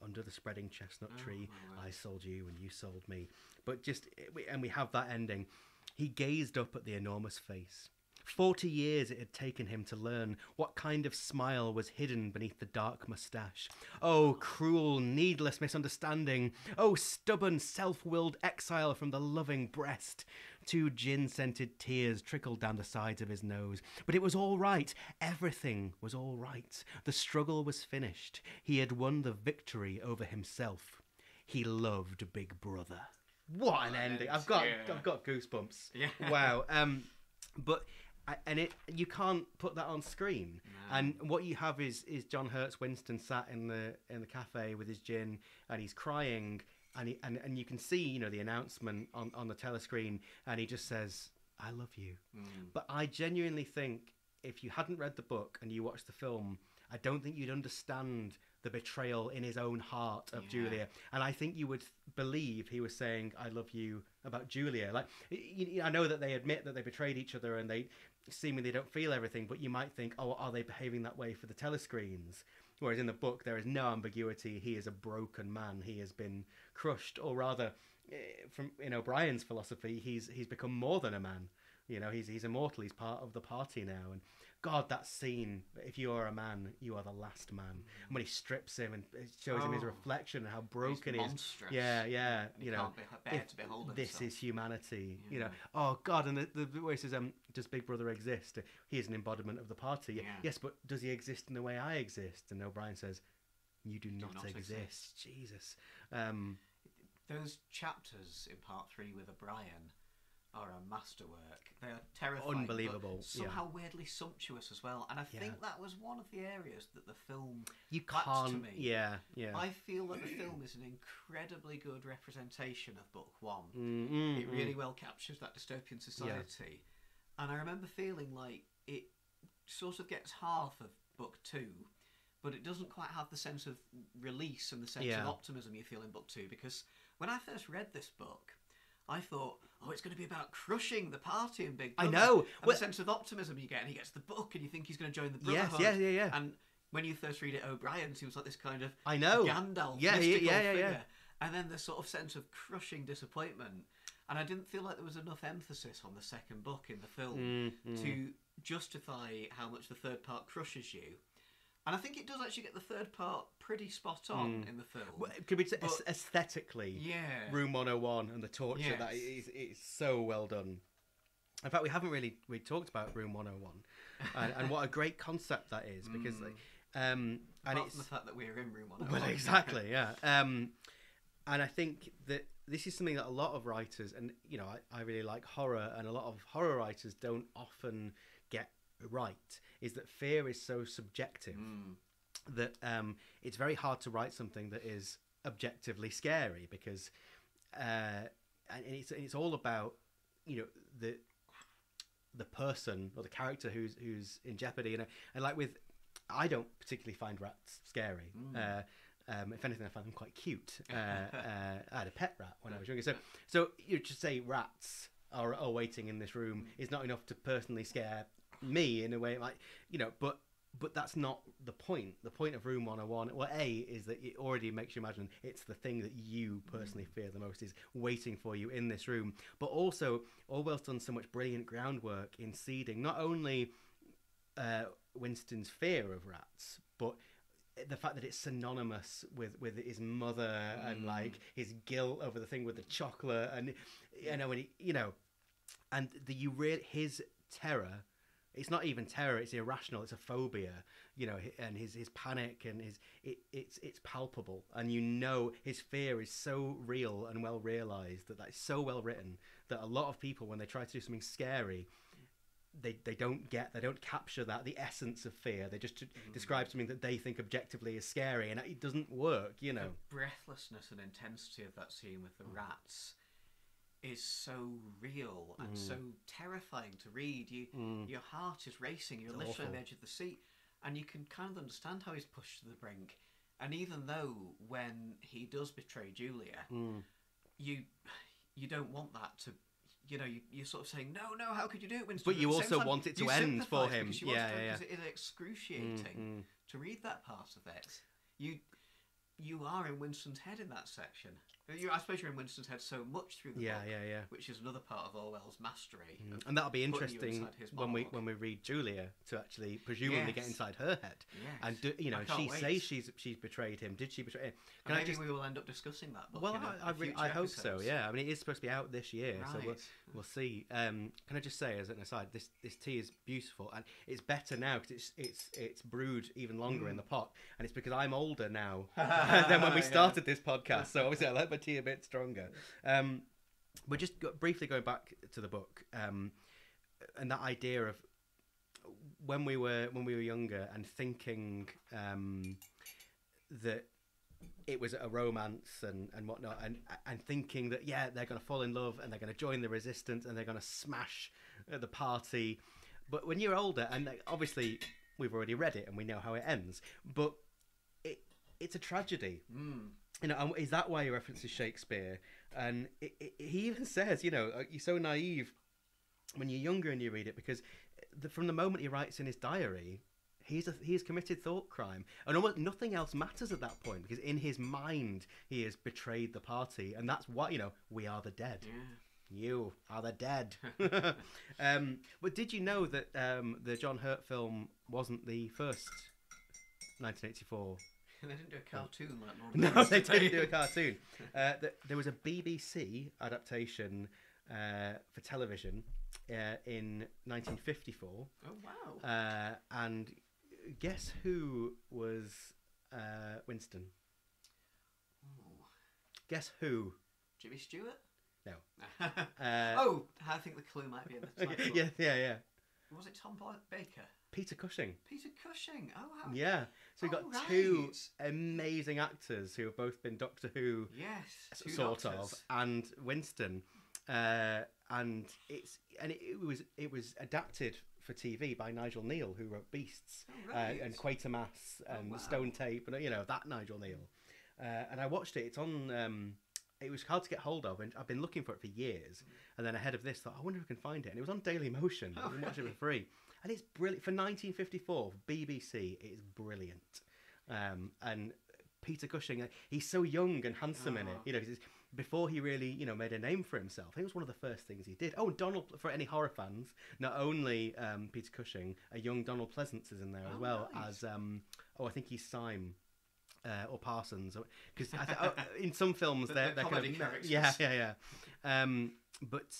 Under the spreading chestnut tree, my word. I sold you and you sold me. But we have that ending. He gazed up at the enormous face. 40 years it had taken him to learn what kind of smile was hidden beneath the dark moustache. Oh, cruel, needless misunderstanding. Oh, stubborn, self-willed exile from the loving breast. 2 gin-scented tears trickled down the sides of his nose. But it was all right. Everything was all right. The struggle was finished. He had won the victory over himself. He loved Big Brother. What an ending. I've got goosebumps. Yeah. Wow. But you can't put that on screen. No. And what you have is John Hurt's Winston sat in the cafe with his gin, and he's crying, and you can see the announcement on the telescreen, and he just says, "I love you." But I genuinely think if you hadn't read the book and you watched the film, I don't think you'd understand the betrayal in his own heart of Julia, and I think you would believe he was saying "I love you" about Julia. Like, I know that they admit that they betrayed each other and they seemingly don't feel everything, but you might think, oh, are they behaving that way for the telescreens? Whereas in the book there is no ambiguity. He is a broken man. He has been crushed, or rather, from in O'Brien's philosophy, he's become more than a man. He's immortal. He's part of the party now. And God, that scene, if you are a man, you are the last man. And when he strips him and shows him his reflection and how broken he is. Monstrous. Yeah. You can't bear to behold this himself. is humanity. Oh God, and the way he says, does Big Brother exist? He is an embodiment of the party. Yeah. Yes, but does he exist in the way I exist? And O'Brien says, you do not exist. Jesus. Those chapters in part 3 with O'Brien are a masterwork. They are terrifying, Unbelievable, but somehow weirdly sumptuous as well. And I think that was one of the areas that the film lacked to me. Yeah. I feel that the film is an incredibly good representation of Book 1. It really well captures that dystopian society. And I remember feeling like it sort of gets half of Book 2, but it doesn't quite have the sense of release and the sense of optimism you feel in Book 2, because when I first read this book, I thought, oh, it's going to be about crushing the party and Big I Brother. know. And Well- the sense of optimism you get, and he gets the book, and you think he's going to join the Yes, Brotherhood. yeah. And when you first read it, O'Brien seems like this kind of I know. Gandalf, Yeah, mystical yeah. figure. And then the sort of sense of crushing disappointment. And I didn't feel like there was enough emphasis on the second book in the film to justify how much the third part crushes you. And I think it does actually get the third part pretty spot on in the film. Well, could we say But- aesthetically? Yeah. Room 101 and the torture that is so well done. In fact, we haven't really talked about Room 101 and what a great concept that is because and Apart it's from the fact that we're in Room 101. well exactly yeah and I think that this is something that a lot of writers, and you know, I really like horror, and a lot of horror writers don't often get right, is that fear is so subjective that it's very hard to write something that is objectively scary because and it's all about, you know, the person or the character who's in jeopardy, and like with, I don't particularly find rats scary. If anything, I find them quite cute. I had a pet rat when I was younger, so you just say rats are waiting in this room is not enough to personally scare me in a way, like, you know, but that's not the point. The point of Room 101, well, is that it already makes you imagine it's the thing that you personally fear the most is waiting for you in this room. But also, Orwell's done so much brilliant groundwork in seeding not only Winston's fear of rats, but the fact that it's synonymous with his mother and like his guilt over the thing with the chocolate, and you know, when he, you know, and his terror. It's not even terror; it's irrational. It's a phobia, you know, and his panic and it's palpable, and you know his fear is so real and well realized that's so well written that a lot of people, when they try to do something scary, they don't capture the essence of fear. They just describe something that they think objectively is scary, and it doesn't work, you know. The breathlessness and intensity of that scene with the rats is so real and so terrifying to read. Your heart is racing. You're literally on the edge of the seat, and you can kind of understand how he's pushed to the brink. And even though when he does betray Julia, you don't want that to. You know, you're sort of saying, no, how could you do it, Winston? But you at the same also time, want it to you end for sympathise him. because you want it to end, because it is excruciating to read that part of it. You are in Winston's head in that section. I suppose you're in Winston's head so much through the book, which is another part of Orwell's mastery. And that'll be putting you interesting inside his when we monologue. read Julia to actually presumably get Yes. inside her head. Yes. And do, you know, I can't she wait. says she's betrayed him. Did she betray him? And maybe we will end up discussing that book. Well, in a future I hope so. episodes. Yeah, I mean, it is supposed to be out this year, so Right. we'll see. Can I just say, as an aside, this tea is beautiful, and it's better now because it's brewed even longer in the pot, and it's because I'm older now than when we started this podcast. So obviously, I like my tea a bit stronger. We're just briefly going back to the book, and that idea of when we were younger and thinking that it was a romance and whatnot, and thinking that they're going to fall in love and they're going to join the resistance and they're going to smash the party. But when you're older, and obviously we've already read it and we know how it ends, but it's a tragedy. You know, and is that why he references Shakespeare? And he even says, you know, you're so naive when you're younger and you read it, because from the moment he writes in his diary, he's committed thought crime, and almost nothing else matters at that point, because in his mind he has betrayed the party, and that's what, you know, we are the dead. You are the dead. But did you know that the John Hurt film wasn't the first 1984? They didn't do a cartoon like Lord of No, the Rings, they did didn't do a cartoon. There was a BBC adaptation for television in 1954. Oh wow! And guess who was Winston? Ooh. Guess who? Jimmy Stewart? No. Oh, I think the clue might be in the title. Yeah. Was it Tom Baker? Peter Cushing. Peter Cushing. Oh wow. Yeah. So we've got Oh, two right. amazing actors who have both been Doctor Who, Yes. Two sort doctors. of, and Winston, and it was adapted for TV by Nigel Neal, who wrote Beasts, Oh, right. and Quatermass and wow. Stone Tape, and you know that Nigel Neal. And I watched it. It's on it was hard to get hold of, and I've been looking for it for years. And then ahead of this, thought, I wonder if I can find it. And it was on Daily Motion. Oh, You can watch it really? for free, and it's brilliant for 1954 BBC. It's brilliant, and Peter Cushing, he's so young and handsome in it. Oh. You know, before he really, made a name for himself. I think it was one of the first things he did. Oh, Donald, for any horror fans, not only Peter Cushing, a young Donald Pleasance is in there as Oh, well nice. as, I think he's Syme. Or Parsons, because in some films they're comedy kind of characters. yeah. But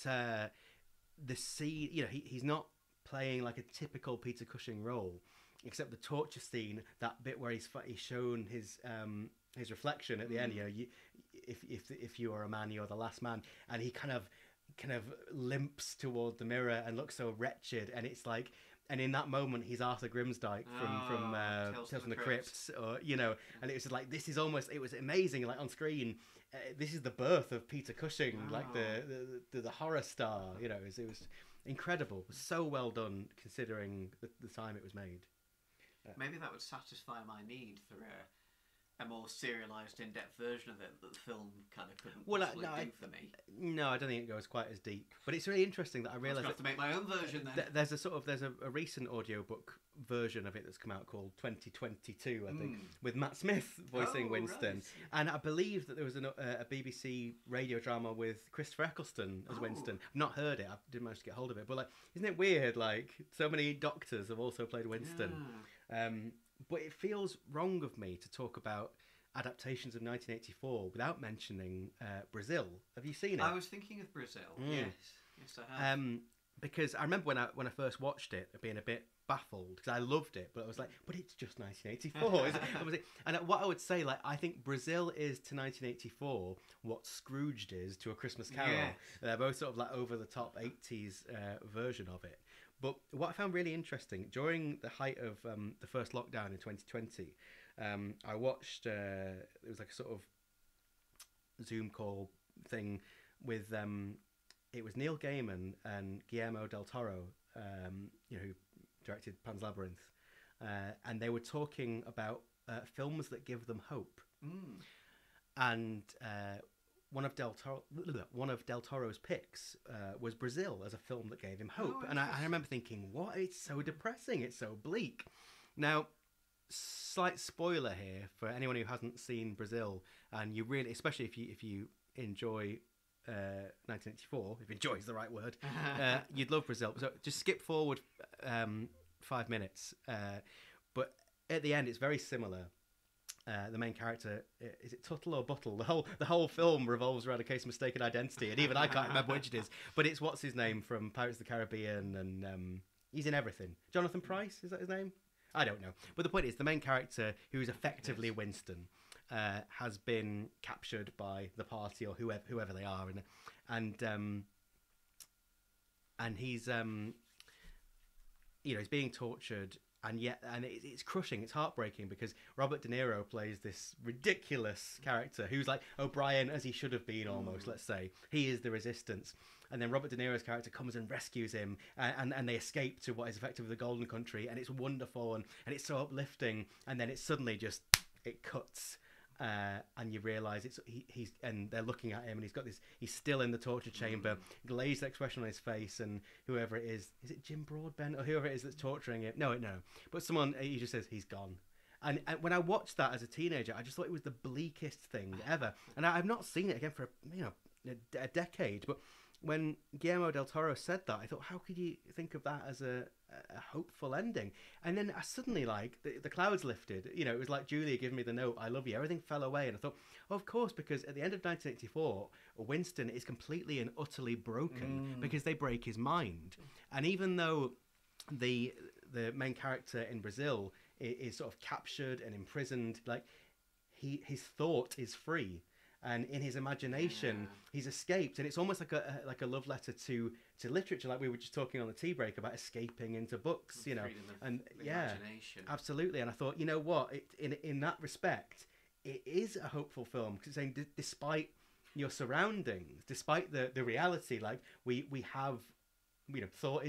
the scene, he's not playing like a typical Peter Cushing role, except the torture scene, that bit where he's shown his reflection at the end. If you are a man, you're the last man, and he kind of limps toward the mirror and looks so wretched, and it's like. And in that moment, he's Arthur Grimsdyke from Tales from the Crypt, or and it was just like it was amazing. Like on screen, this is the birth of Peter Cushing, like the horror star. It was incredible, so well done considering the time it was made. Maybe that would satisfy my need for a more serialised, in-depth version of it that the film kind of couldn't possibly do for me. No, I don't think it goes quite as deep. But it's really interesting that I I'm realised going to have to make my own version then. there's a recent audiobook version of it that's come out called 2022, I think, with Matt Smith voicing Oh, Winston. right. And I believe that there was a BBC radio drama with Christopher Eccleston as Oh. Winston. I've not heard it. I didn't manage to get hold of it. But like, isn't it weird? Like, so many doctors have also played Winston. Yeah. But it feels wrong of me to talk about adaptations of 1984 without mentioning Brazil. Have you seen it? I was thinking of Brazil. Yes, I have. Because I remember when I first watched it, being a bit baffled because I loved it, but I was like, but it's just 1984. And what I would say, like, I think Brazil is to 1984 what Scrooged is to A Christmas Carol. Yes. They're both sort of like over the top 80s version of it. But what I found really interesting during the height of the first lockdown in 2020, I watched it was like a sort of Zoom call thing with it was Neil Gaiman and Guillermo del Toro, who directed Pan's Labyrinth, and they were talking about films that give them hope. And one of Del Toro's picks was Brazil as a film that gave him hope. And I remember thinking, what? It's so depressing. It's so bleak. Now, slight spoiler here for anyone who hasn't seen Brazil, and you really, especially if you enjoy 1984, if enjoy is the right word, you'd love Brazil. So just skip forward 5 minutes. But at the end, it's very similar. The main character, is it Tuttle or Buttle? The whole film revolves around a case of mistaken identity, and even I can't remember which it is. But it's what's his name from Pirates of the Caribbean, and he's in everything. Jonathan Pryce, is that his name? I don't know. But the point is, the main character, who is effectively Winston, has been captured by the party or whoever they are, and he's he's being tortured. And it's crushing. It's heartbreaking because Robert De Niro plays this ridiculous character who's like O'Brien as he should have been almost. Let's say he is the resistance, and then Robert De Niro's character comes and rescues him, and they escape to what is effectively the Golden Country, and it's wonderful and it's so uplifting. And then it suddenly just cuts. And you realise he's and they're looking at him, and he's still in the torture chamber, glazed expression on his face, and whoever it is it Jim Broadbent or whoever it is that's torturing him? No, but someone, he just says he's gone. And when I watched that as a teenager, I just thought it was the bleakest thing ever, and I've not seen it again for a decade. But when Guillermo del Toro said that, I thought, how could you think of that as a hopeful ending? And then I suddenly, like, the clouds lifted. It was like Julia giving me the note, I love you. Everything fell away, and I thought, oh, of course, because at the end of 1984, Winston is completely and utterly broken because they break his mind. And even though the main character in Brazil is sort of captured and imprisoned, like, his thought is free. And in his imagination, he's escaped, and it's almost like a love letter to literature, like we were just talking on the tea break about escaping into books, Freedom of and imagination. Absolutely. And I thought, you know what, in that respect, it is a hopeful film because it's saying despite your surroundings, despite the reality, like we have thought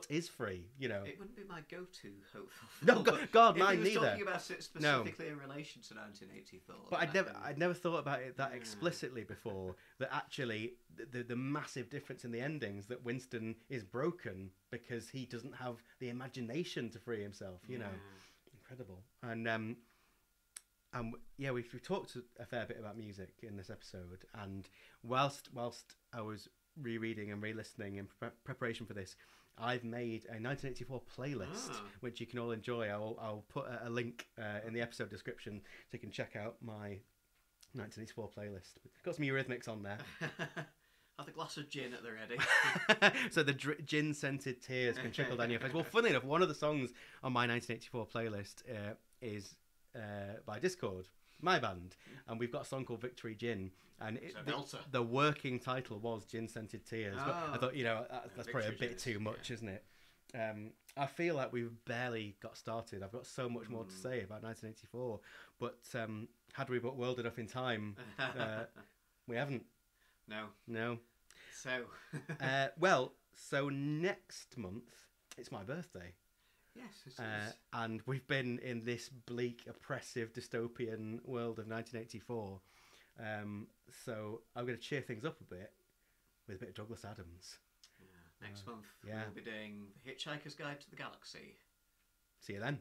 is free. It wouldn't be my go-to hopeful No, film, God, but God, if mine he was neither. talking about it specifically in relation to 1984. But then I'd never thought about it that explicitly before. That actually, the massive difference in the endings, that Winston is broken because he doesn't have the imagination to free himself. Incredible. And we've talked a fair bit about music in this episode. And whilst I was rereading and re-listening in preparation for this, I've made a 1984 playlist, which you can all enjoy. I'll put a link in the episode description so you can check out my 1984 playlist. Got some Eurythmics on there. Have a glass of gin at the ready. So the gin-scented tears can trickle down your face. Well, funnily enough, one of the songs on my 1984 playlist is by Discord, my band, and we've got a song called Victory Gin, and the working title was Gin-Scented Tears. But I thought, that's probably a bit too much, isn't it? I feel like we've barely got started. I've got so much more to say about 1984, but had we but whirled it up in time, we haven't. No. So, so next month it's my birthday. Yes, it is. And we've been in this bleak, oppressive, dystopian world of 1984. So I'm going to cheer things up a bit with a bit of Douglas Adams. Next month we'll be doing The Hitchhiker's Guide to the Galaxy. See you then.